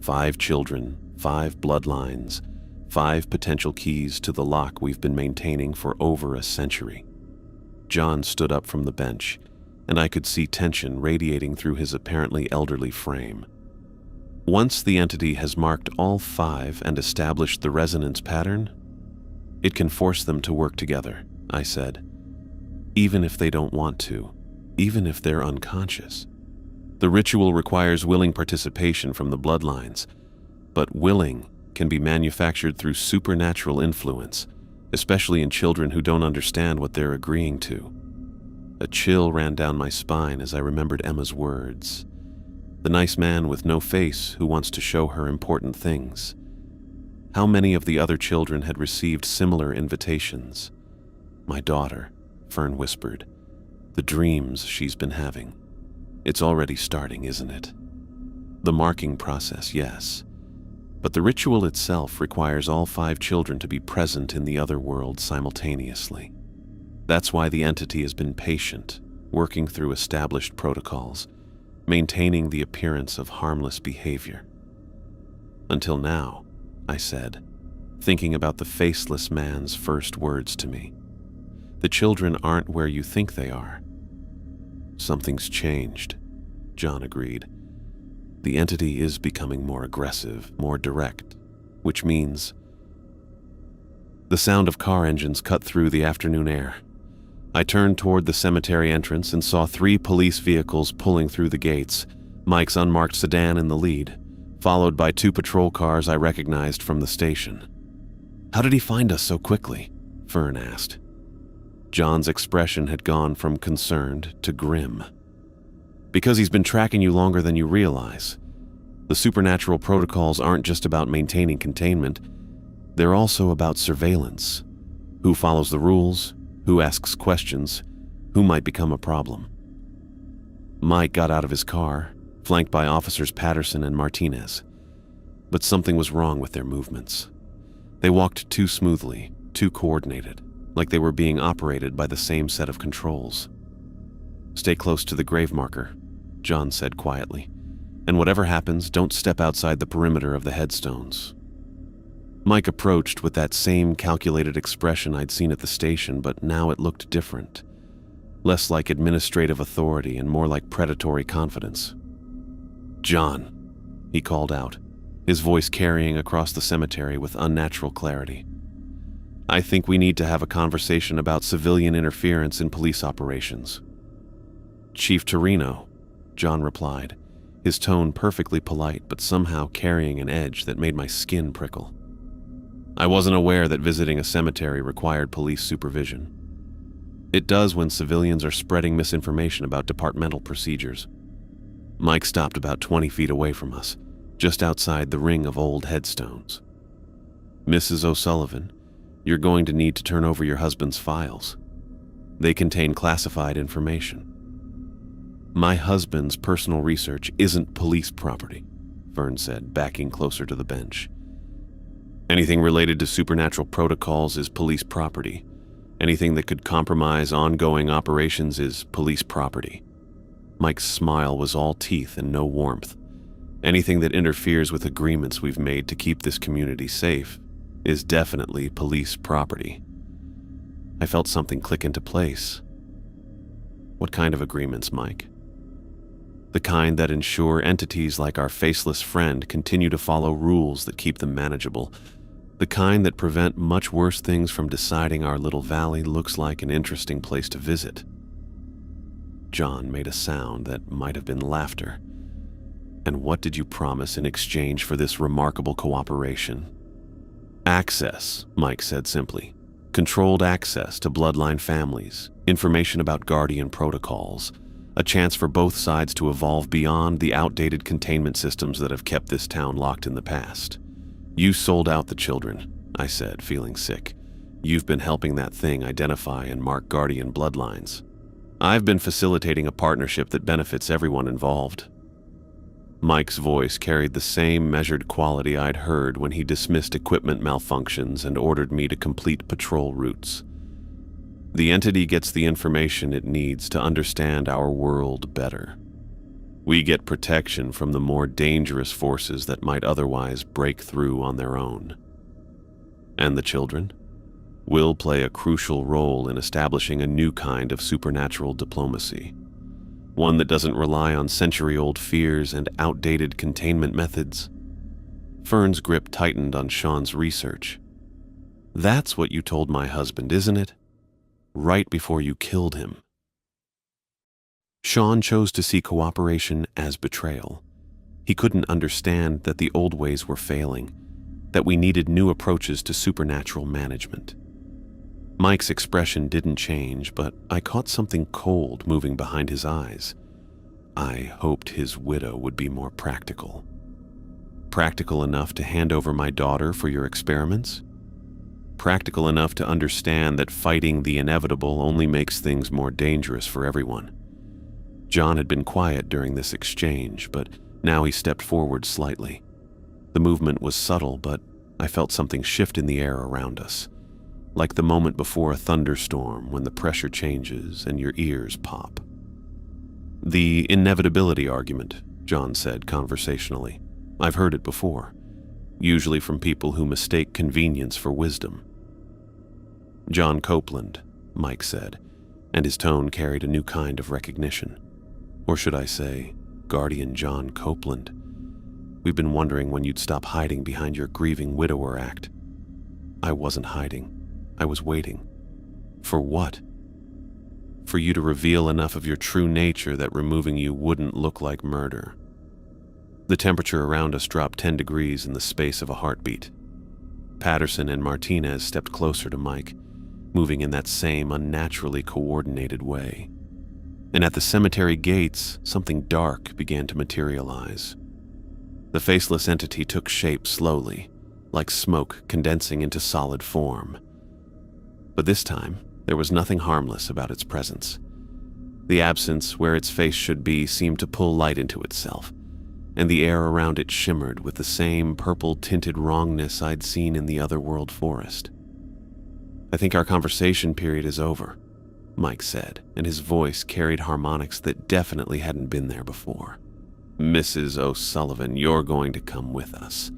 5 children, 5 bloodlines, 5 potential keys to the lock we've been maintaining for over a century. John stood up from the bench, and I could see tension radiating through his apparently elderly frame. Once the entity has marked all 5 and established the resonance pattern, it can force them to work together, I said. Even if they don't want to, even if they're unconscious. The ritual requires willing participation from the bloodlines, but willing can be manufactured through supernatural influence, especially in children who don't understand what they're agreeing to. A chill ran down my spine as I remembered Emma's words. The nice man with no face who wants to show her important things. How many of the other children had received similar invitations? My daughter, Fern whispered. The dreams she's been having. It's already starting, isn't it? The marking process, yes. But the ritual itself requires all 5 children to be present in the other world simultaneously. That's why the entity has been patient, working through established protocols, maintaining the appearance of harmless behavior. Until now, I said, thinking about the faceless man's first words to me. The children aren't where you think they are. Something's changed, John agreed. The entity is becoming more aggressive, more direct, which means... The sound of car engines cut through the afternoon air. I turned toward the cemetery entrance and saw 3 police vehicles pulling through the gates, Mike's unmarked sedan in the lead, followed by 2 patrol cars I recognized from the station. How did he find us so quickly? Fern asked. John's expression had gone from concerned to grim. Because he's been tracking you longer than you realize. The supernatural protocols aren't just about maintaining containment, they're also about surveillance. Who follows the rules, who asks questions, who might become a problem. Mike got out of his car, flanked by Officers Patterson and Martinez. But something was wrong with their movements. They walked too smoothly, too coordinated, like they were being operated by the same set of controls. Stay close to the grave marker, John said quietly, and whatever happens, don't step outside the perimeter of the headstones. Mike approached with that same calculated expression I'd seen at the station, but now it looked different. Less like administrative authority and more like predatory confidence. John, he called out, his voice carrying across the cemetery with unnatural clarity. I think we need to have a conversation about civilian interference in police operations. Chief Torino, John replied, his tone perfectly polite but somehow carrying an edge that made my skin prickle. I wasn't aware that visiting a cemetery required police supervision. It does when civilians are spreading misinformation about departmental procedures. Mike stopped about 20 feet away from us, just outside the ring of old headstones. Mrs. O'Sullivan, you're going to need to turn over your husband's files. They contain classified information. My husband's personal research isn't police property, Fern said, backing closer to the bench. Anything related to supernatural protocols is police property. Anything that could compromise ongoing operations is police property. Mike's smile was all teeth and no warmth. Anything that interferes with agreements we've made to keep this community safe is definitely police property. I felt something click into place. What kind of agreements, Mike? The kind that ensure entities like our faceless friend continue to follow rules that keep them manageable. The kind that prevent much worse things from deciding our little valley looks like an interesting place to visit. John made a sound that might have been laughter. And what did you promise in exchange for this remarkable cooperation? Access, Mike said simply. Controlled access to bloodline families, information about guardian protocols, a chance for both sides to evolve beyond the outdated containment systems that have kept this town locked in the past. You sold out the children, I said, feeling sick. You've been helping that thing identify and mark guardian bloodlines. I've been facilitating a partnership that benefits everyone involved. Mike's voice carried the same measured quality I'd heard when he dismissed equipment malfunctions and ordered me to complete patrol routes. The entity gets the information it needs to understand our world better. We get protection from the more dangerous forces that might otherwise break through on their own. And the children will play a crucial role in establishing a new kind of supernatural diplomacy, one that doesn't rely on century-old fears and outdated containment methods. Fern's grip tightened on Sean's research. That's what you told my husband, isn't it? Right before you killed him. Sean chose to see cooperation as betrayal. He couldn't understand that the old ways were failing, that we needed new approaches to supernatural management. Mike's expression didn't change, but I caught something cold moving behind his eyes. I hoped his widow would be more practical. Practical enough to hand over my daughter for your experiments? Practical enough to understand that fighting the inevitable only makes things more dangerous for everyone. John had been quiet during this exchange, but now he stepped forward slightly. The movement was subtle, but I felt something shift in the air around us, like the moment before a thunderstorm when the pressure changes and your ears pop. The inevitability argument, John said conversationally. I've heard it before, usually from people who mistake convenience for wisdom. John Copeland, Mike said, and his tone carried a new kind of recognition. Or should I say, Guardian John Copeland. We've been wondering when you'd stop hiding behind your grieving widower act. I wasn't hiding. I was waiting. For what? For you to reveal enough of your true nature that removing you wouldn't look like murder. The temperature around us dropped 10 degrees in the space of a heartbeat. Patterson and Martinez stepped closer to Mike, moving in that same unnaturally coordinated way. And at the cemetery gates, something dark began to materialize. The faceless entity took shape slowly, like smoke condensing into solid form. But this time, there was nothing harmless about its presence. The absence where its face should be seemed to pull light into itself, and the air around it shimmered with the same purple-tinted wrongness I'd seen in the otherworld forest. I think our conversation period is over, Mike said, and his voice carried harmonics that definitely hadn't been there before. Mrs. O'Sullivan, you're going to come with us.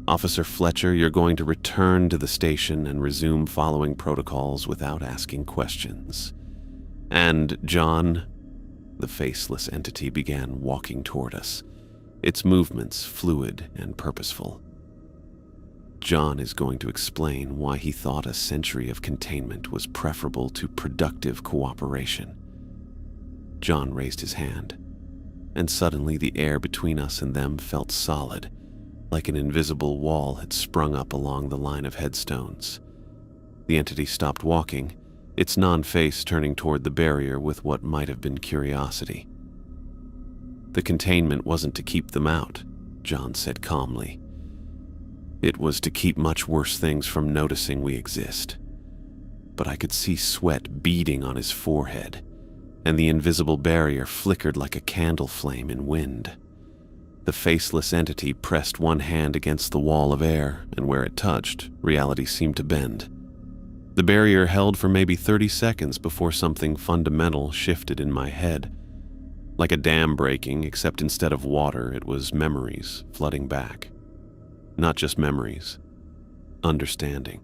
Officer Fletcher, you're going to return to the station and resume following protocols without asking questions. And John, the faceless entity began walking toward us, its movements fluid and purposeful. John is going to explain why he thought a century of containment was preferable to productive cooperation. John raised his hand, and suddenly the air between us and them felt solid, like an invisible wall had sprung up along the line of headstones. The entity stopped walking, its non-face turning toward the barrier with what might have been curiosity. The containment wasn't to keep them out, John said calmly. It was to keep much worse things from noticing we exist. But I could see sweat beading on his forehead, and the invisible barrier flickered like a candle flame in wind. The faceless entity pressed one hand against the wall of air, and where it touched, reality seemed to bend. The barrier held for maybe 30 seconds before something fundamental shifted in my head. Like a dam breaking, except instead of water, it was memories flooding back. Not just memories, understanding.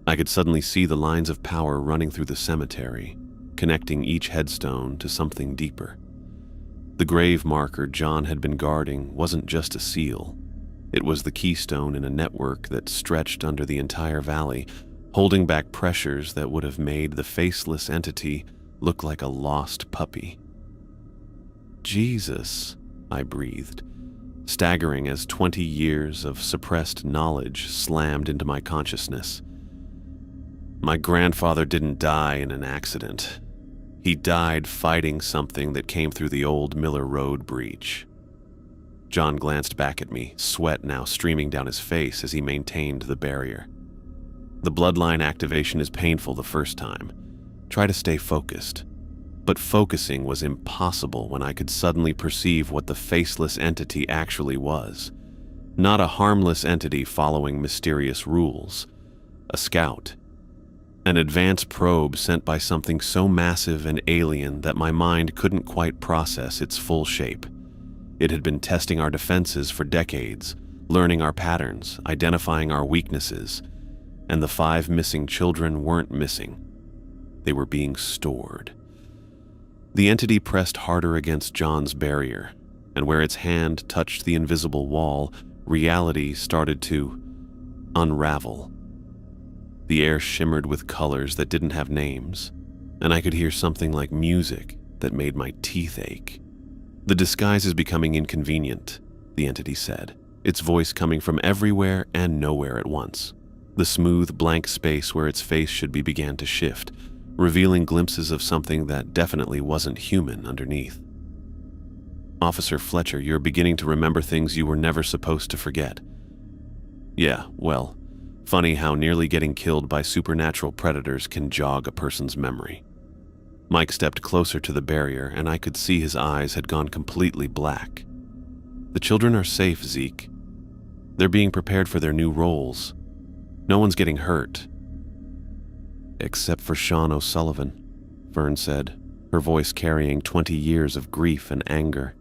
I could suddenly see the lines of power running through the cemetery, connecting each headstone to something deeper. The grave marker John had been guarding wasn't just a seal. It was the keystone in a network that stretched under the entire valley, holding back pressures that would have made the faceless entity look like a lost puppy. Jesus, I breathed, staggering as 20 years of suppressed knowledge slammed into my consciousness. My grandfather didn't die in an accident. He died fighting something that came through the old Miller Road breach. John glanced back at me, sweat now streaming down his face as he maintained the barrier. The bloodline activation is painful the first time. Try to stay focused. But focusing was impossible when I could suddenly perceive what the faceless entity actually was. Not a harmless entity following mysterious rules. A scout. An advanced probe sent by something so massive and alien that my mind couldn't quite process its full shape. It had been testing our defenses for decades, learning our patterns, identifying our weaknesses, and the 5 missing children weren't missing. They were being stored. The entity pressed harder against John's barrier, and where its hand touched the invisible wall, reality started to unravel. The air shimmered with colors that didn't have names, and I could hear something like music that made my teeth ache. "The disguise is becoming inconvenient," the entity said, its voice coming from everywhere and nowhere at once. The smooth, blank space where its face should be began to shift, revealing glimpses of something that definitely wasn't human underneath. "Officer Fletcher, you're beginning to remember things you were never supposed to forget." "Yeah, well, funny how nearly getting killed by supernatural predators can jog a person's memory." Mike stepped closer to the barrier, and I could see his eyes had gone completely black. "The children are safe, Zeke. They're being prepared for their new roles. No one's getting hurt." "Except for Sean O'Sullivan," Fern said, her voice carrying 20 years of grief and anger.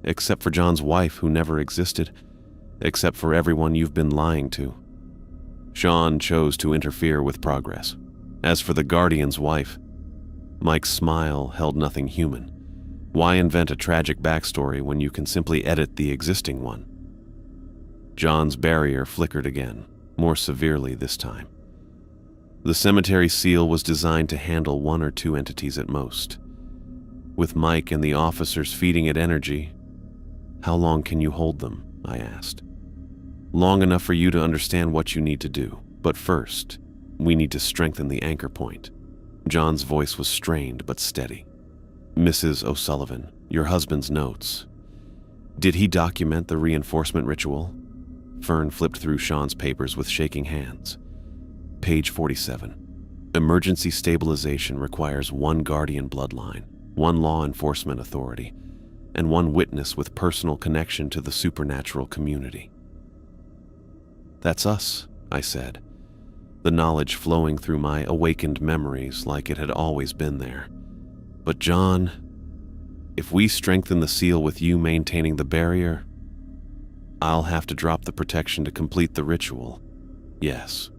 "Except for John's wife, who never existed. Except for everyone you've been lying to." Sean chose to interfere with progress. As for the Guardian's wife, Mike's smile held nothing human. Why invent a tragic backstory when you can simply edit the existing one? John's barrier flickered again, more severely this time. The cemetery seal was designed to handle 1 or 2 entities at most. With Mike and the officers feeding it energy, "How long can you hold them?" I asked. "Long enough for you to understand what you need to do. But first, we need to strengthen the anchor point." John's voice was strained but steady. "Mrs. O'Sullivan, your husband's notes. Did he document the reinforcement ritual?" Fern flipped through Sean's papers with shaking hands. Page 47. "Emergency stabilization requires 1 guardian bloodline, 1 law enforcement authority, and 1 witness with personal connection to the supernatural community." "That's us," I said, the knowledge flowing through my awakened memories like it had always been there. "But John, if we strengthen the seal with you maintaining the barrier, I'll have to drop the protection to complete the ritual." "Yes."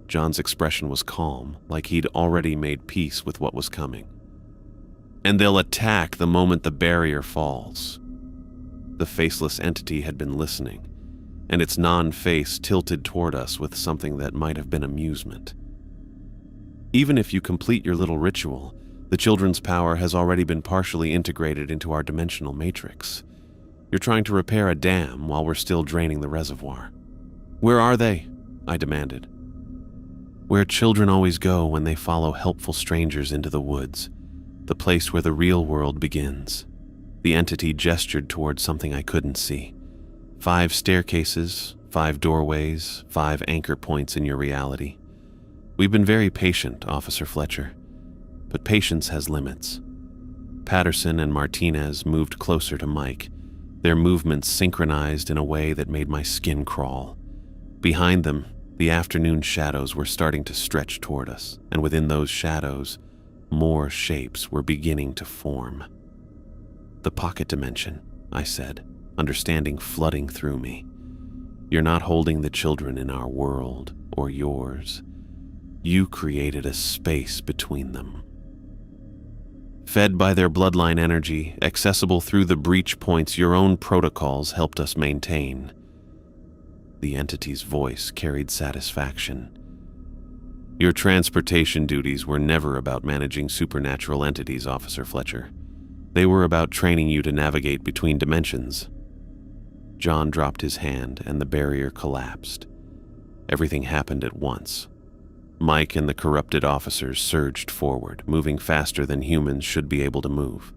John's expression was calm, like he'd already made peace with what was coming. "And they'll attack the moment the barrier falls." The faceless entity had been listening, and its non-face tilted toward us with something that might have been amusement. "Even if you complete your little ritual, the children's power has already been partially integrated into our dimensional matrix. You're trying to repair a dam while we're still draining the reservoir." "Where are they?" I demanded. "Where children always go when they follow helpful strangers into the woods, the place where the real world begins." The entity gestured towards something I couldn't see. 5 staircases, 5 doorways, 5 anchor points in your reality. We've been very patient, Officer Fletcher, but patience has limits. Patterson and Martinez moved closer to Mike, their movements synchronized in a way that made my skin crawl. Behind them, the afternoon shadows were starting to stretch toward us, and within those shadows, more shapes were beginning to form. "The pocket dimension," I said, understanding flooding through me. "You're not holding the children in our world or yours. You created a space between them. Fed by their bloodline energy, accessible through the breach points your own protocols helped us maintain." The entity's voice carried satisfaction. "Your transportation duties were never about managing supernatural entities, Officer Fletcher. They were about training you to navigate between dimensions." John dropped his hand and the barrier collapsed. Everything happened at once. Mike and the corrupted officers surged forward, moving faster than humans should be able to move.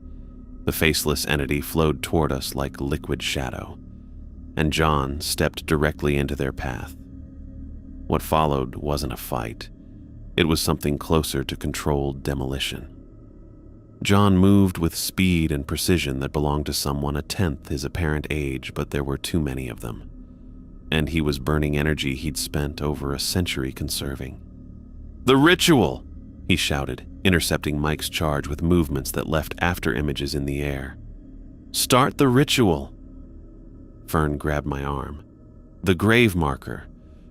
The faceless entity flowed toward us like liquid shadow, and John stepped directly into their path. What followed wasn't a fight. It was something closer to controlled demolition. John moved with speed and precision that belonged to someone 1/10 his apparent age, but there were too many of them. And he was burning energy he'd spent over a century conserving. "The ritual!" he shouted, intercepting Mike's charge with movements that left after images in the air. "Start the ritual!" Fern grabbed my arm. "The grave marker.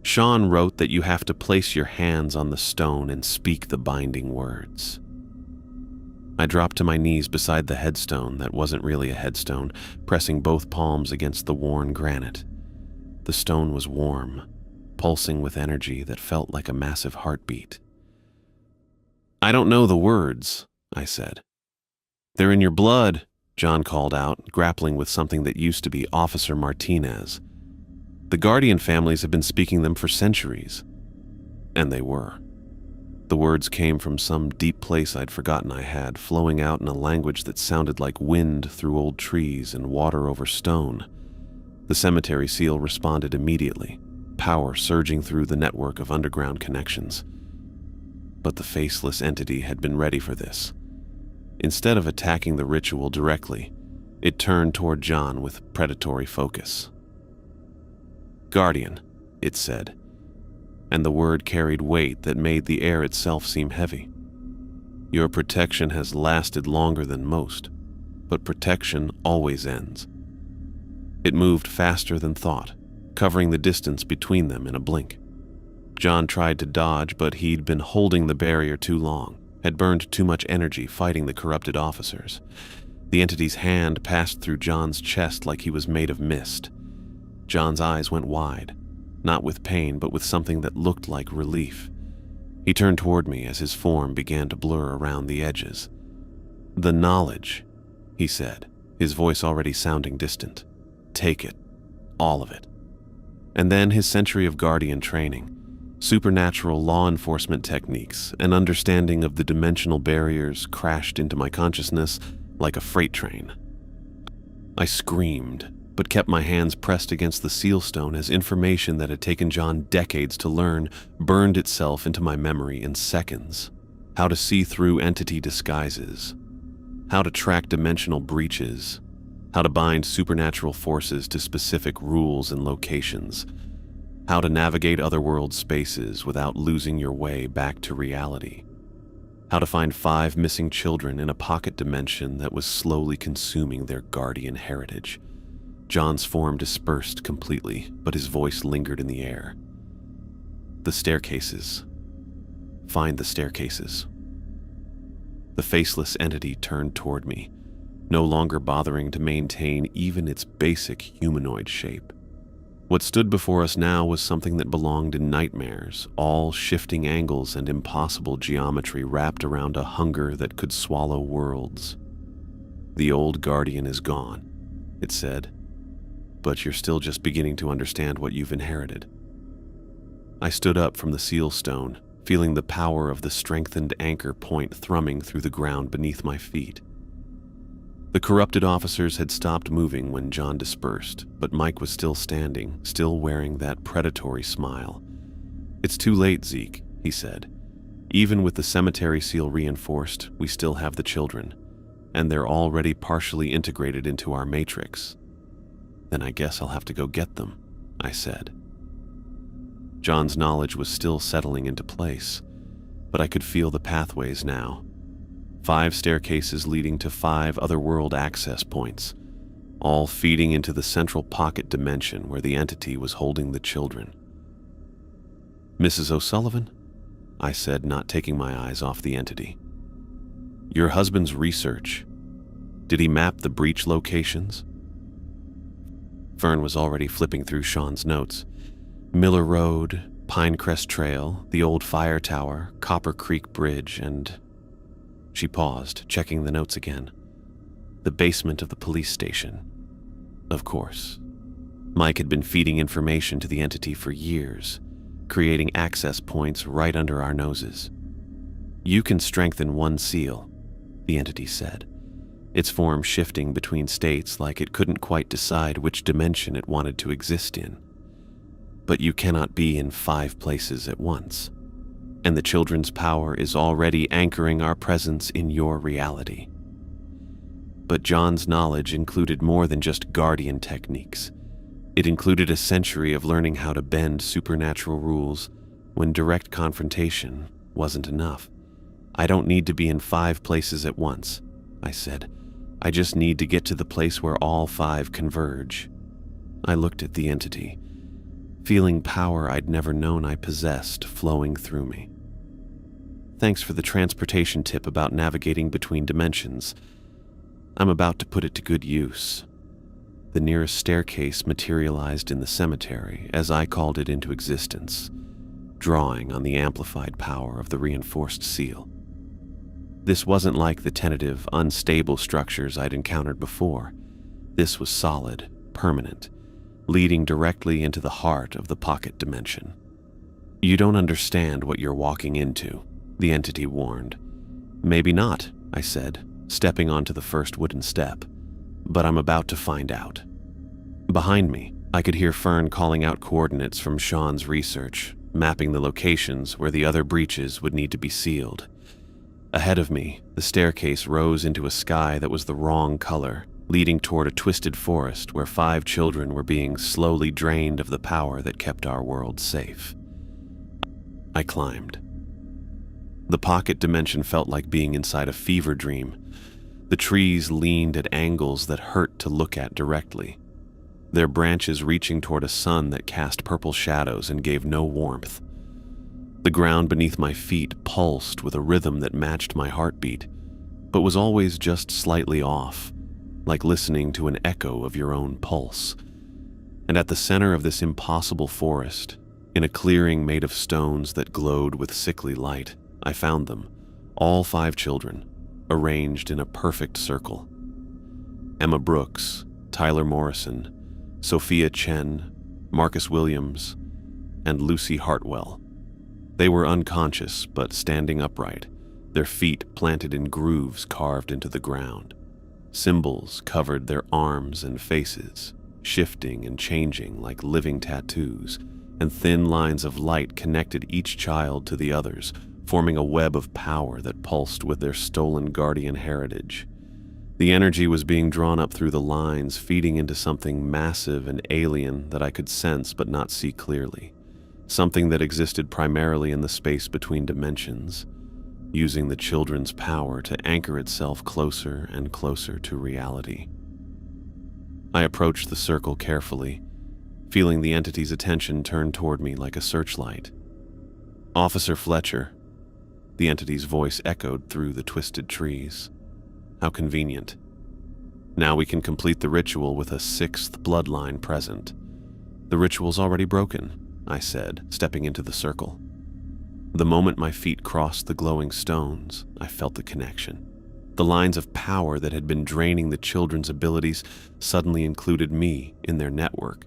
Sean wrote that you have to place your hands on the stone and speak the binding words." I dropped to my knees beside the headstone that wasn't really a headstone, pressing both palms against the worn granite. The stone was warm, pulsing with energy that felt like a massive heartbeat. "I don't know the words," I said. "They're in your blood," John called out, grappling with something that used to be Officer Martinez. "The Guardian families have been speaking them for centuries." And they were. The words came from some deep place I'd forgotten I had, flowing out in a language that sounded like wind through old trees and water over stone. The cemetery seal responded immediately, power surging through the network of underground connections. But the faceless entity had been ready for this. Instead of attacking the ritual directly, it turned toward John with predatory focus. "Guardian," it said, and the word carried weight that made the air itself seem heavy. "Your protection has lasted longer than most, but protection always ends." It moved faster than thought, covering the distance between them in a blink. John tried to dodge, but he'd been holding the barrier too long, had burned too much energy fighting the corrupted officers. The entity's hand passed through John's chest like he was made of mist. John's eyes went wide, not with pain, but with something that looked like relief. He turned toward me as his form began to blur around the edges. "The knowledge," he said, his voice already sounding distant. "Take it. All of it." And then his century of Guardian training, supernatural law enforcement techniques, and understanding of the dimensional barriers crashed into my consciousness like a freight train. I screamed, but kept my hands pressed against the seal stone as information that had taken John decades to learn burned itself into my memory in seconds. How to see through entity disguises, how to track dimensional breaches, how to bind supernatural forces to specific rules and locations, how to navigate otherworld spaces without losing your way back to reality, how to find 5 missing children in a pocket dimension that was slowly consuming their guardian heritage. John's form dispersed completely, but his voice lingered in the air. "The staircases. Find the staircases." The faceless entity turned toward me, no longer bothering to maintain even its basic humanoid shape. What stood before us now was something that belonged in nightmares, all shifting angles and impossible geometry wrapped around a hunger that could swallow worlds. "The old Guardian is gone," it said, "but you're still just beginning to understand what you've inherited." I stood up from the seal stone, feeling the power of the strengthened anchor point thrumming through the ground beneath my feet. The corrupted officers had stopped moving when John dispersed, but Mike was still standing, still wearing that predatory smile. "It's too late, Zeke," he said. "Even with the cemetery seal reinforced, we still have the children, and they're already partially integrated into our matrix." "Then I guess I'll have to go get them," I said. John's knowledge was still settling into place, but I could feel the pathways now. 5 staircases leading to 5 otherworld access points, all feeding into the central pocket dimension where the entity was holding the children. "Mrs. O'Sullivan?" I said, not taking my eyes off the entity. "Your husband's research. Did he map the breach locations?" Fern was already flipping through Sean's notes. Miller Road, Pinecrest Trail, the old fire tower, Copper Creek Bridge, and... She paused, checking the notes again. "The basement of the police station." Of course. Mike had been feeding information to the entity for years, creating access points right under our noses. "You can strengthen one seal," the entity said, its form shifting between states like it couldn't quite decide which dimension it wanted to exist in. "But you cannot be in 5 places at once. And the children's power is already anchoring our presence in your reality." But John's knowledge included more than just Guardian techniques. It included a century of learning how to bend supernatural rules when direct confrontation wasn't enough. "I don't need to be in 5 places at once," I said. "I just need to get to the place where all 5 converge." I looked at the entity, feeling power I'd never known I possessed flowing through me. Thanks for the transportation tip about navigating between dimensions. I'm about to put it to good use. The nearest staircase materialized in the cemetery as I called it into existence, drawing on the amplified power of the reinforced seal. This wasn't like the tentative, unstable structures I'd encountered before. This was solid, permanent, leading directly into the heart of the pocket dimension. You don't understand what you're walking into, the entity warned. Maybe not, I said, stepping onto the first wooden step, but I'm about to find out. Behind me, I could hear Fern calling out coordinates from Sean's research, mapping the locations where the other breaches would need to be sealed. Ahead of me, the staircase rose into a sky that was the wrong color, leading toward a twisted forest where 5 children were being slowly drained of the power that kept our world safe. I climbed. The pocket dimension felt like being inside a fever dream. The trees leaned at angles that hurt to look at directly, their branches reaching toward a sun that cast purple shadows and gave no warmth. The ground beneath my feet pulsed with a rhythm that matched my heartbeat, but was always just slightly off, like listening to an echo of your own pulse. And at the center of this impossible forest, in a clearing made of stones that glowed with sickly light, I found them, all 5 children, arranged in a perfect circle. Emma Brooks, Tyler Morrison, Sophia Chen, Marcus Williams, and Lucy Hartwell. They were unconscious but standing upright, their feet planted in grooves carved into the ground. Symbols covered their arms and faces, shifting and changing like living tattoos, and thin lines of light connected each child to the others, forming a web of power that pulsed with their stolen guardian heritage. The energy was being drawn up through the lines, feeding into something massive and alien that I could sense but not see clearly. Something that existed primarily in the space between dimensions, using the children's power to anchor itself closer and closer to reality. I approached the circle carefully, feeling the entity's attention turn toward me like a searchlight. "Officer Fletcher," the entity's voice echoed through the twisted trees. "How convenient. Now we can complete the ritual with a 6th bloodline present." "The ritual's already broken," I said, stepping into the circle. The moment my feet crossed the glowing stones, I felt the connection. The lines of power that had been draining the children's abilities suddenly included me in their network.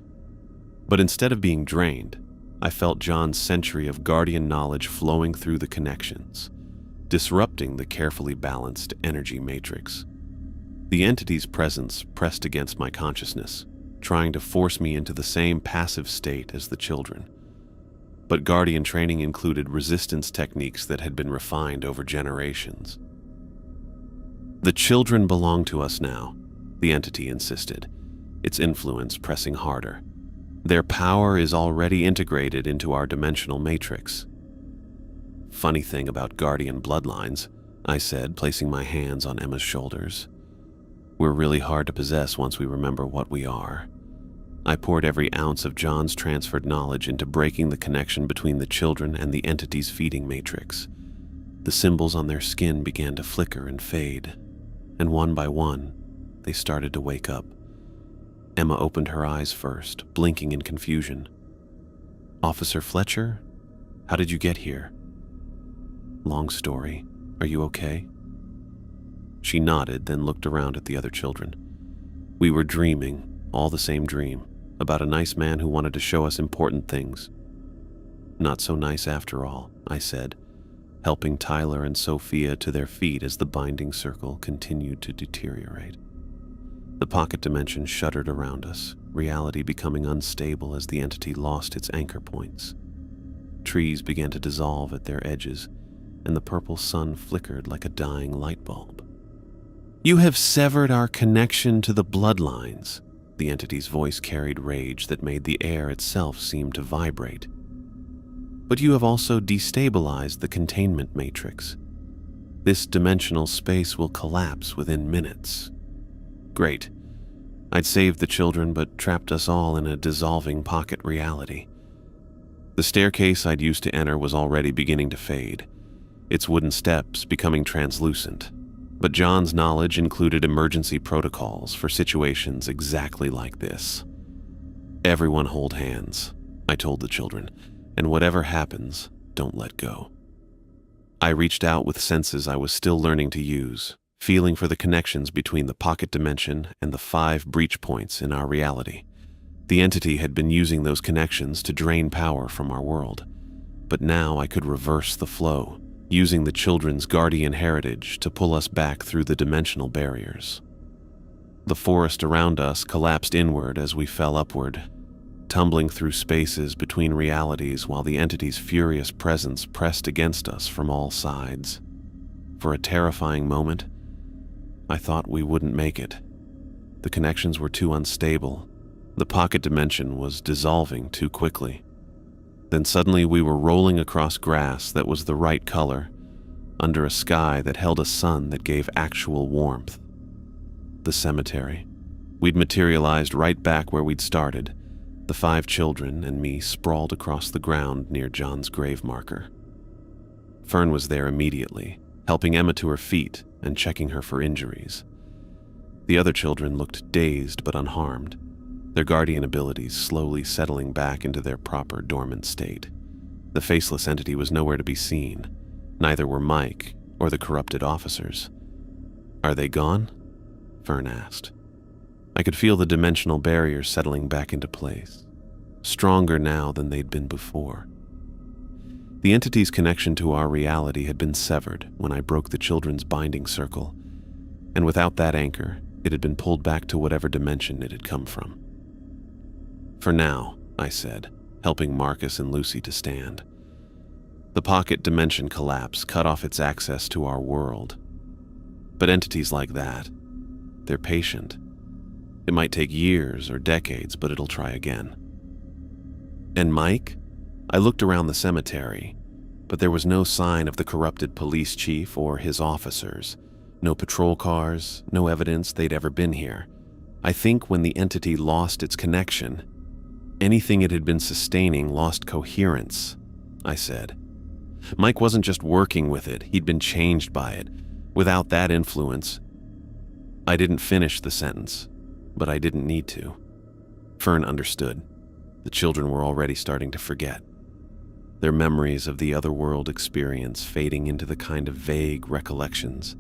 But instead of being drained, I felt John's century of guardian knowledge flowing through the connections, disrupting the carefully balanced energy matrix. The entity's presence pressed against my consciousness, trying to force me into the same passive state as the children. But guardian training included resistance techniques that had been refined over generations. "The children belong to us now," the entity insisted, its influence pressing harder. "Their power is already integrated into our dimensional matrix." "Funny thing about guardian bloodlines," I said, placing my hands on Emma's shoulders. "We're really hard to possess once we remember what we are." I poured every ounce of John's transferred knowledge into breaking the connection between the children and the entity's feeding matrix. The symbols on their skin began to flicker and fade, and one by one, they started to wake up. Emma opened her eyes first, blinking in confusion. "Officer Fletcher? How did you get here?" "Long story. Are you okay?" She nodded, then looked around at the other children. "We were dreaming, all the same dream, about a nice man who wanted to show us important things." "Not so nice after all," I said, helping Tyler and Sophia to their feet as the binding circle continued to deteriorate. The pocket dimension shuddered around us, reality becoming unstable as the entity lost its anchor points. Trees began to dissolve at their edges, and the purple sun flickered like a dying light bulb. "You have severed our connection to the bloodlines." The entity's voice carried rage that made the air itself seem to vibrate. "But you have also destabilized the containment matrix. This dimensional space will collapse within minutes." "Great. I'd saved the children, but trapped us all in a dissolving pocket reality. The staircase I'd used to enter was already beginning to fade, its wooden steps becoming translucent. But John's knowledge included emergency protocols for situations exactly like this. "Everyone hold hands," I told the children, "and whatever happens, don't let go." I reached out with senses I was still learning to use, feeling for the connections between the pocket dimension and the 5 breach points in our reality. The entity had been using those connections to drain power from our world, but now I could reverse the flow, using the children's guardian heritage to pull us back through the dimensional barriers. The forest around us collapsed inward as we fell upward, tumbling through spaces between realities while the entity's furious presence pressed against us from all sides. For a terrifying moment, I thought we wouldn't make it. The connections were too unstable. The pocket dimension was dissolving too quickly. Then suddenly we were rolling across grass that was the right color, under a sky that held a sun that gave actual warmth. The cemetery. We'd materialized right back where we'd started, the 5 children and me sprawled across the ground near John's grave marker. Fern was there immediately, helping Emma to her feet and checking her for injuries. The other children looked dazed but unharmed, their guardian abilities slowly settling back into their proper dormant state. The faceless entity was nowhere to be seen. Neither were Mike or the corrupted officers. "Are they gone?" Fern asked. I could feel the dimensional barriers settling back into place, stronger now than they'd been before. The entity's connection to our reality had been severed when I broke the children's binding circle, and without that anchor, it had been pulled back to whatever dimension it had come from. "For now," I said, helping Marcus and Lucy to stand. The pocket dimension collapse cut off its access to our world. But entities like that, they're patient. It might take years or decades, but it'll try again. "And Mike?" I looked around the cemetery, but there was no sign of the corrupted police chief or his officers. No patrol cars, no evidence they'd ever been here. I think when the entity lost its connection, anything it had been sustaining lost coherence, I said. Mike wasn't just working with it, he'd been changed by it. Without that influence, I didn't finish the sentence, but I didn't need to. Fern understood. The children were already starting to forget. Their memories of the otherworld experience fading into the kind of vague recollections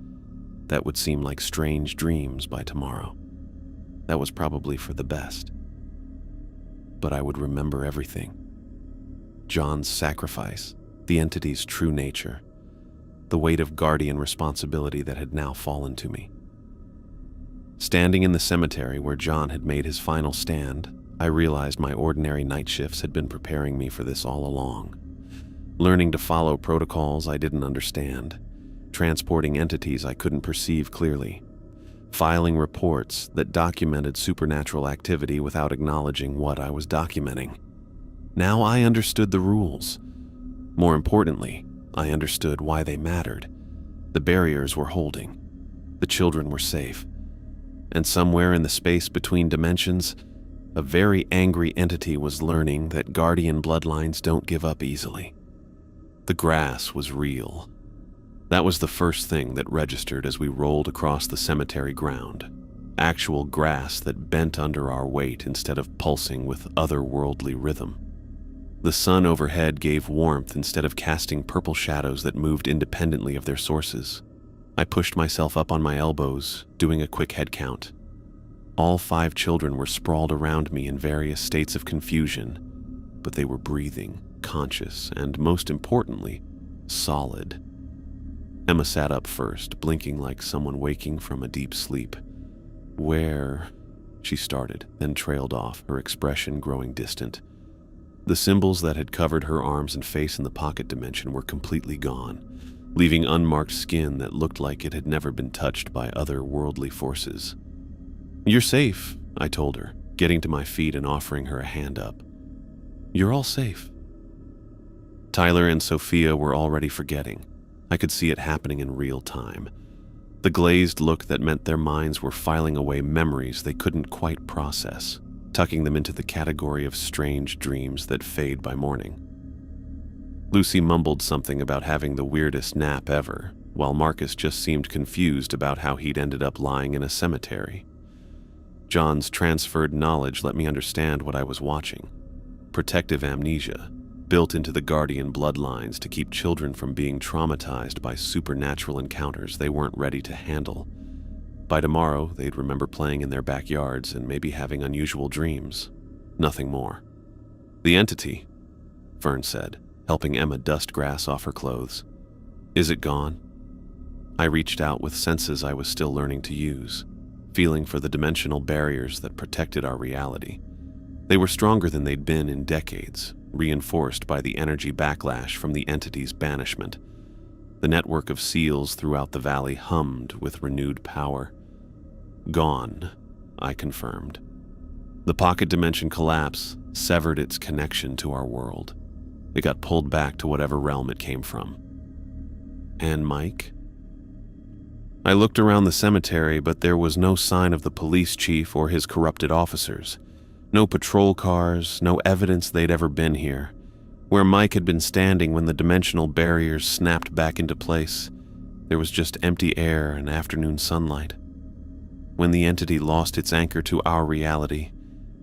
that would seem like strange dreams by tomorrow. That was probably for the best. But I would remember everything. John's sacrifice, the entity's true nature, the weight of guardian responsibility that had now fallen to me. Standing in the cemetery where John had made his final stand, I realized my ordinary night shifts had been preparing me for this all along. Learning to follow protocols I didn't understand, transporting entities I couldn't perceive clearly, filing reports that documented supernatural activity without acknowledging what I was documenting. Now I understood the rules. More importantly, I understood why they mattered. The barriers were holding. The children were safe. And somewhere in the space between dimensions, a very angry entity was learning that guardian bloodlines don't give up easily. The grass was real. That was the first thing that registered as we rolled across the cemetery ground. Actual grass that bent under our weight instead of pulsing with otherworldly rhythm. The sun overhead gave warmth instead of casting purple shadows that moved independently of their sources. I pushed myself up on my elbows, doing a quick head count. All 5 children were sprawled around me in various states of confusion, but they were breathing, conscious, and most importantly, solid. Emma sat up first, blinking like someone waking from a deep sleep. "Where?" she started, then trailed off, her expression growing distant. The symbols that had covered her arms and face in the pocket dimension were completely gone, leaving unmarked skin that looked like it had never been touched by other worldly forces. "You're safe," I told her, getting to my feet and offering her a hand up. "You're all safe." Tyler and Sophia were already forgetting. I could see it happening in real time. The glazed look that meant their minds were filing away memories they couldn't quite process, tucking them into the category of strange dreams that fade by morning. Lucy mumbled something about having the weirdest nap ever, while Marcus just seemed confused about how he'd ended up lying in a cemetery. John's transferred knowledge let me understand what I was watching. Protective amnesia, built into the guardian bloodlines to keep children from being traumatized by supernatural encounters they weren't ready to handle. By tomorrow, they'd remember playing in their backyards and maybe having unusual dreams. Nothing more. "The entity," Fern said, helping Emma dust grass off her clothes. "Is it gone?" I reached out with senses I was still learning to use, feeling for the dimensional barriers that protected our reality. They were stronger than they'd been in decades, reinforced by the energy backlash from the entity's banishment. The network of seals throughout the valley hummed with renewed power. "Gone," I confirmed. The pocket dimension collapse severed its connection to our world. It got pulled back to whatever realm it came from. "And Mike?" I looked around the cemetery, but there was no sign of the police chief or his corrupted officers. No patrol cars, no evidence they'd ever been here. Where Mike had been standing when the dimensional barriers snapped back into place, there was just empty air and afternoon sunlight. When the entity lost its anchor to our reality,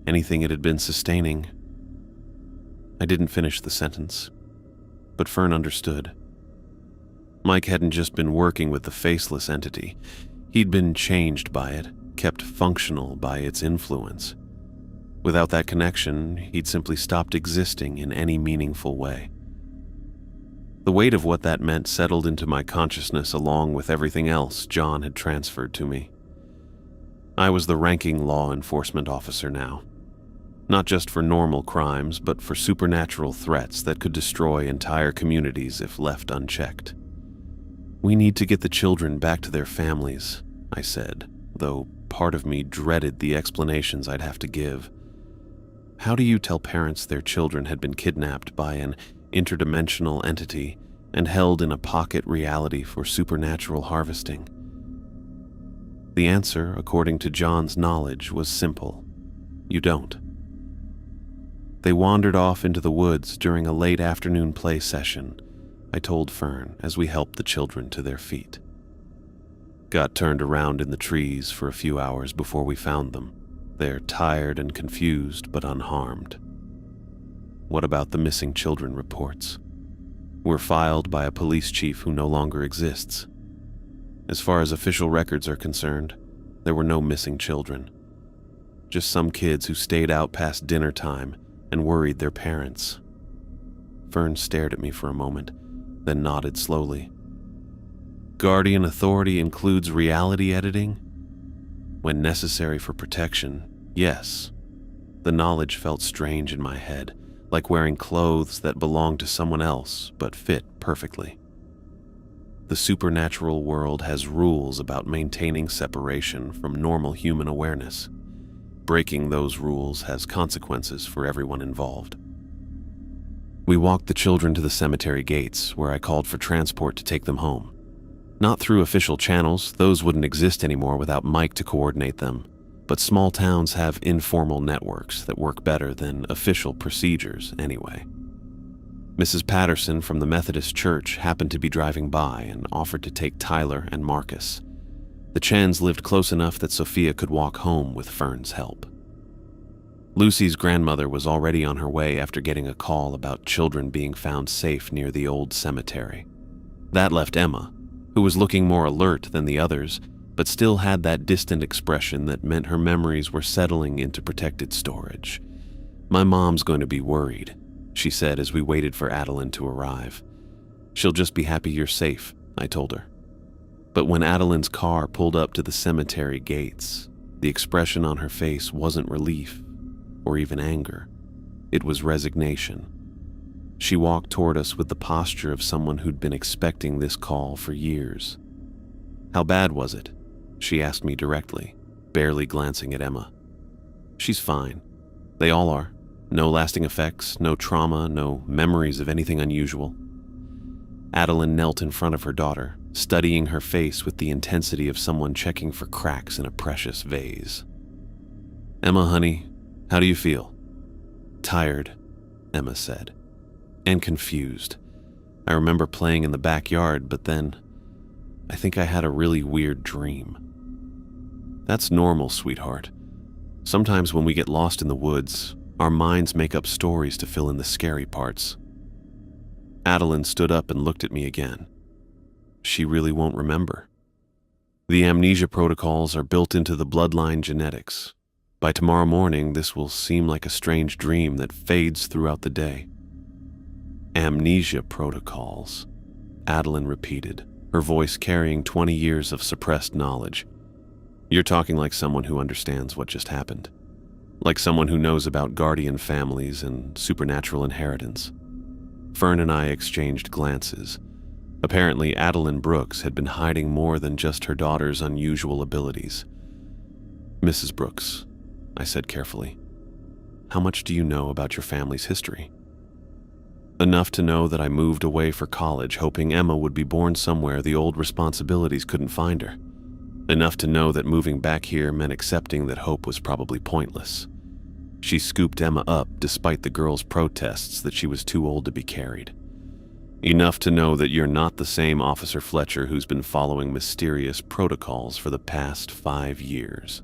anything it had been sustaining. I didn't finish the sentence, but Fern understood. Mike hadn't just been working with the faceless entity. He'd been changed by it, kept functional by its influence. Without that connection, he'd simply stopped existing in any meaningful way. The weight of what that meant settled into my consciousness along with everything else John had transferred to me. I was the ranking law enforcement officer now. Not just for normal crimes, but for supernatural threats that could destroy entire communities if left unchecked. "We need to get the children back to their families," I said, though part of me dreaded the explanations I'd have to give. How do you tell parents their children had been kidnapped by an interdimensional entity and held in a pocket reality for supernatural harvesting? The answer, according to John's knowledge, was simple. You don't. They wandered off into the woods during a late afternoon play session, I told Fern as we helped the children to their feet. Got turned around in the trees for a few hours before we found them. They're tired and confused, but unharmed. What about the missing children reports? Were filed by a police chief who no longer exists. As far as official records are concerned, there were no missing children. Just some kids who stayed out past dinner time and worried their parents. Fern stared at me for a moment, then nodded slowly. Guardian authority includes reality editing? When necessary for protection, yes. The knowledge felt strange in my head, like wearing clothes that belong to someone else but fit perfectly. The supernatural world has rules about maintaining separation from normal human awareness. Breaking those rules has consequences for everyone involved. We walked the children to the cemetery gates, where I called for transport to take them home. Not through official channels, those wouldn't exist anymore without Mike to coordinate them, but small towns have informal networks that work better than official procedures anyway. Mrs. Patterson from the Methodist Church happened to be driving by and offered to take Tyler and Marcus. The Chens lived close enough that Sophia could walk home with Fern's help. Lucy's grandmother was already on her way after getting a call about children being found safe near the old cemetery. That left Emma, who was looking more alert than the others, but still had that distant expression that meant her memories were settling into protected storage. "My mom's going to be worried," she said as we waited for Adeline to arrive. "She'll just be happy you're safe," I told her. But when Adeline's car pulled up to the cemetery gates, the expression on her face wasn't relief or even anger. It was resignation. She walked toward us with the posture of someone who'd been expecting this call for years. "How bad was it?" she asked me directly, barely glancing at Emma. "She's fine. They all are. No lasting effects, no trauma, no memories of anything unusual." Adeline knelt in front of her daughter, studying her face with the intensity of someone checking for cracks in a precious vase. "Emma, honey, how do you feel?" "Tired," Emma said, "and confused. I remember playing in the backyard, but then I think I had a really weird dream." "That's normal, sweetheart. Sometimes when we get lost in the woods, our minds make up stories to fill in the scary parts." Adeline stood up and looked at me again. "She really won't remember. The amnesia protocols are built into the bloodline genetics. By tomorrow morning, this will seem like a strange dream that fades throughout the day." "Amnesia protocols," Adeline repeated, her voice carrying 20 years of suppressed knowledge. "You're talking like someone who understands what just happened. Like someone who knows about guardian families and supernatural inheritance." Fern and I exchanged glances. Apparently, Adeline Brooks had been hiding more than just her daughter's unusual abilities. "Mrs. Brooks," I said carefully, "how much do you know about your family's history?" "Enough to know that I moved away for college hoping Emma would be born somewhere the old responsibilities couldn't find her. Enough to know that moving back here meant accepting that hope was probably pointless. She scooped Emma up despite the girl's protests that she was too old to be carried. Enough to know that you're not the same Officer Fletcher who's been following mysterious protocols for the past 5 years."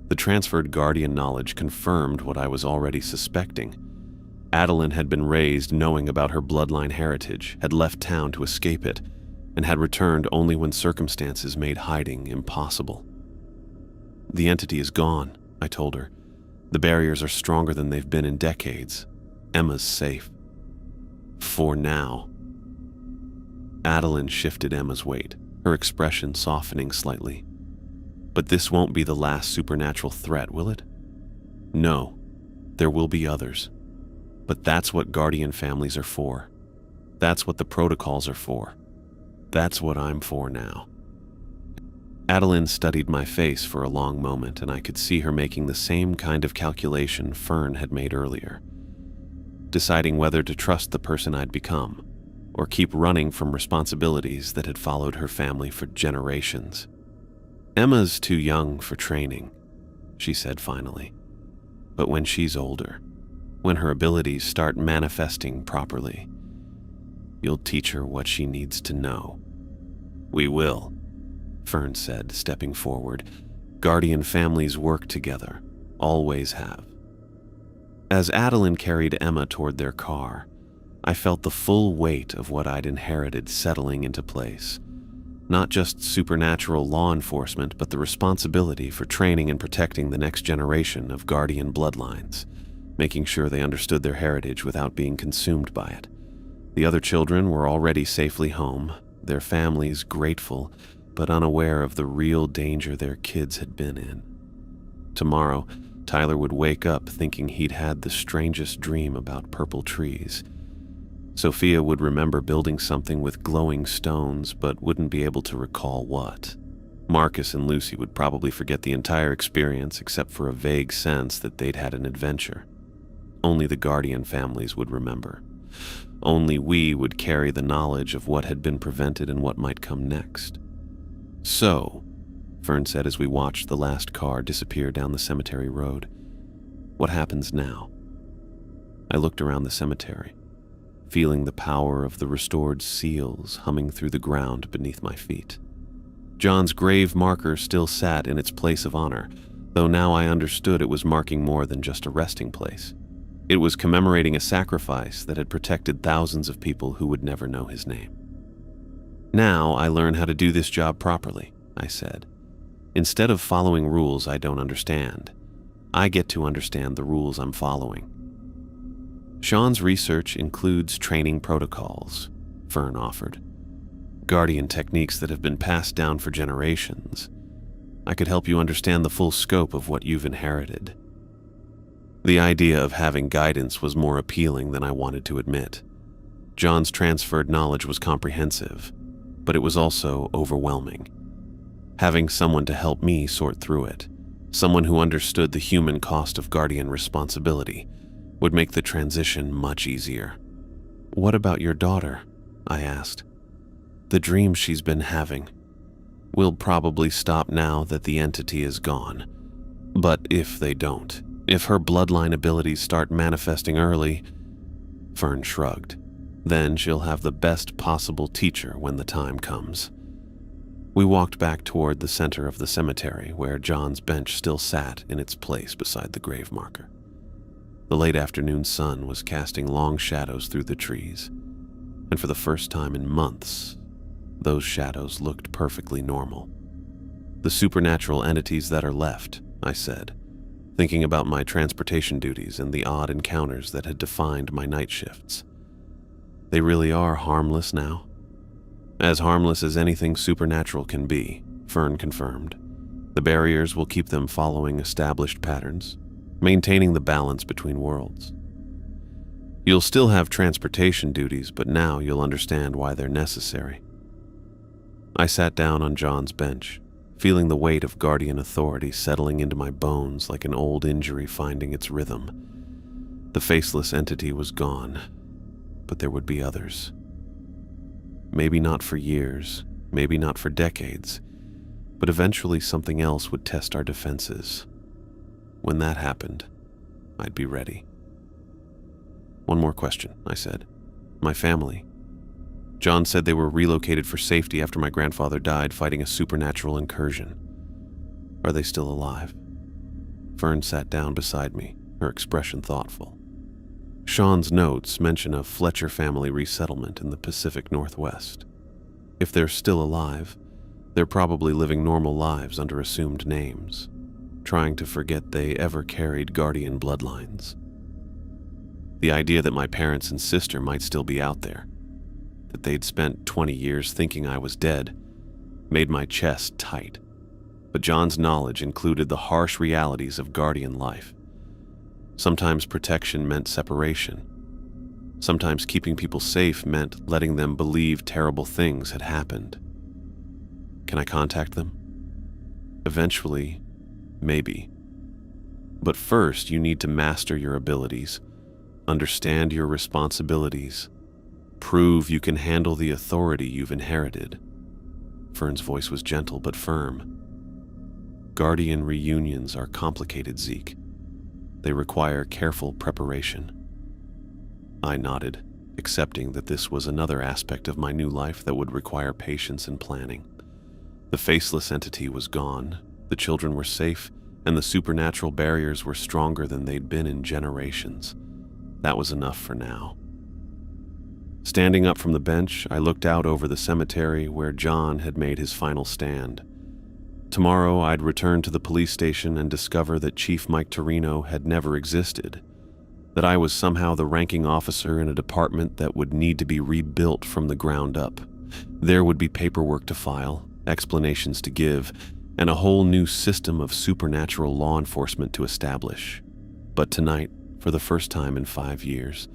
The transferred guardian knowledge confirmed what I was already suspecting. Adeline had been raised knowing about her bloodline heritage, had left town to escape it, and had returned only when circumstances made hiding impossible. "The entity is gone," I told her. "The barriers are stronger than they've been in decades. Emma's safe. For now." Adeline shifted Emma's weight, her expression softening slightly. "But this won't be the last supernatural threat, will it?" "No, there will be others. But that's what guardian families are for. That's what the protocols are for. That's what I'm for now." Adeline studied my face for a long moment, and I could see her making the same kind of calculation Fern had made earlier, deciding whether to trust the person I'd become, or keep running from responsibilities that had followed her family for generations. "Emma's too young for training," she said finally. "But when she's older, when her abilities start manifesting properly, you'll teach her what she needs to know." "We will," Fern said, stepping forward. "Guardian families work together, always have." As Adeline carried Emma toward their car, I felt the full weight of what I'd inherited settling into place. Not just supernatural law enforcement, but the responsibility for training and protecting the next generation of guardian bloodlines, making sure they understood their heritage without being consumed by it. The other children were already safely home, their families grateful, but unaware of the real danger their kids had been in. Tomorrow, Tyler would wake up thinking he'd had the strangest dream about purple trees. Sophia would remember building something with glowing stones, but wouldn't be able to recall what. Marcus and Lucy would probably forget the entire experience except for a vague sense that they'd had an adventure. Only the guardian families would remember. Only we would carry the knowledge of what had been prevented and what might come next. "So," Fern said as we watched the last car disappear down the cemetery road, "what happens now?" I looked around the cemetery, feeling the power of the restored seals humming through the ground beneath my feet. John's grave marker still sat in its place of honor, though now I understood it was marking more than just a resting place. It was commemorating a sacrifice that had protected thousands of people who would never know his name. "Now I learn how to do this job properly," I said. "Instead of following rules I don't understand, I get to understand the rules I'm following." "Sean's research includes training protocols," Fern offered. "Guardian techniques that have been passed down for generations. I could help you understand the full scope of what you've inherited." The idea of having guidance was more appealing than I wanted to admit. John's transferred knowledge was comprehensive, but it was also overwhelming. Having someone to help me sort through it, someone who understood the human cost of guardian responsibility, would make the transition much easier. "What about your daughter?" I asked. The dreams she's been having will probably stop now that the entity is gone. But if they don't, if her bloodline abilities start manifesting early, Fern shrugged. Then she'll have the best possible teacher when the time comes. We walked back toward the center of the cemetery where John's bench still sat in its place beside the grave marker. The late afternoon sun was casting long shadows through the trees, and for the first time in months, those shadows looked perfectly normal. The supernatural entities that are left, I said, thinking about my transportation duties and the odd encounters that had defined my night shifts. They really are harmless now. As harmless as anything supernatural can be, Fern confirmed. The barriers will keep them following established patterns, maintaining the balance between worlds. You'll still have transportation duties, but now you'll understand why they're necessary. I sat down on John's bench, feeling the weight of guardian authority settling into my bones like an old injury finding its rhythm. The faceless entity was gone, but there would be others. Maybe not for years, maybe not for decades, but eventually something else would test our defenses. When that happened, I'd be ready. One more question, I said. My family. John said they were relocated for safety after my grandfather died fighting a supernatural incursion. Are they still alive? Fern sat down beside me, her expression thoughtful. Sean's notes mention a Fletcher family resettlement in the Pacific Northwest. If they're still alive, they're probably living normal lives under assumed names, trying to forget they ever carried guardian bloodlines. The idea that my parents and sister might still be out there, that they'd spent 20 years thinking I was dead, made my chest tight. But John's knowledge included the harsh realities of guardian life. Sometimes protection meant separation. Sometimes keeping people safe meant letting them believe terrible things had happened. Can I contact them? Eventually, maybe. But first, you need to master your abilities, understand your responsibilities, prove you can handle the authority you've inherited. Fern's voice was gentle but firm. Guardian reunions are complicated, Zeke. They require careful preparation. I nodded, accepting that this was another aspect of my new life that would require patience and planning. The faceless entity was gone, the children were safe, and the supernatural barriers were stronger than they'd been in generations. That was enough for now. Standing up from the bench, I looked out over the cemetery where John had made his final stand. Tomorrow, I'd return to the police station and discover that Chief Mike Torino had never existed, that I was somehow the ranking officer in a department that would need to be rebuilt from the ground up. There would be paperwork to file, explanations to give, and a whole new system of supernatural law enforcement to establish. But tonight, for the first time in 5 years,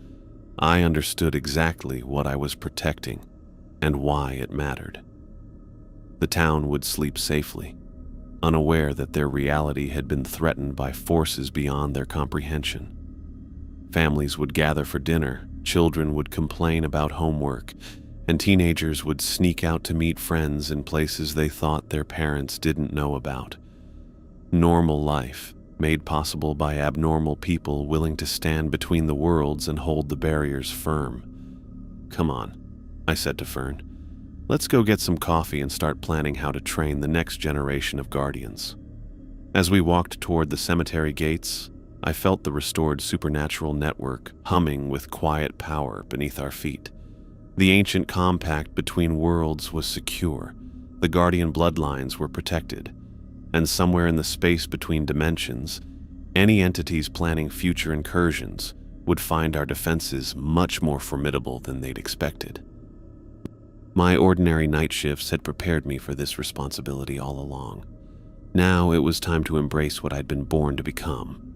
I understood exactly what I was protecting and why it mattered. The town would sleep safely, unaware that their reality had been threatened by forces beyond their comprehension. Families would gather for dinner, children would complain about homework, and teenagers would sneak out to meet friends in places they thought their parents didn't know about. Normal life, made possible by abnormal people willing to stand between the worlds and hold the barriers firm. Come on, I said to Fern. Let's go get some coffee and start planning how to train the next generation of guardians. As we walked toward the cemetery gates, I felt the restored supernatural network humming with quiet power beneath our feet. The ancient compact between worlds was secure, the guardian bloodlines were protected, and somewhere in the space between dimensions, any entities planning future incursions would find our defenses much more formidable than they'd expected. My ordinary night shifts had prepared me for this responsibility all along. Now it was time to embrace what I'd been born to become.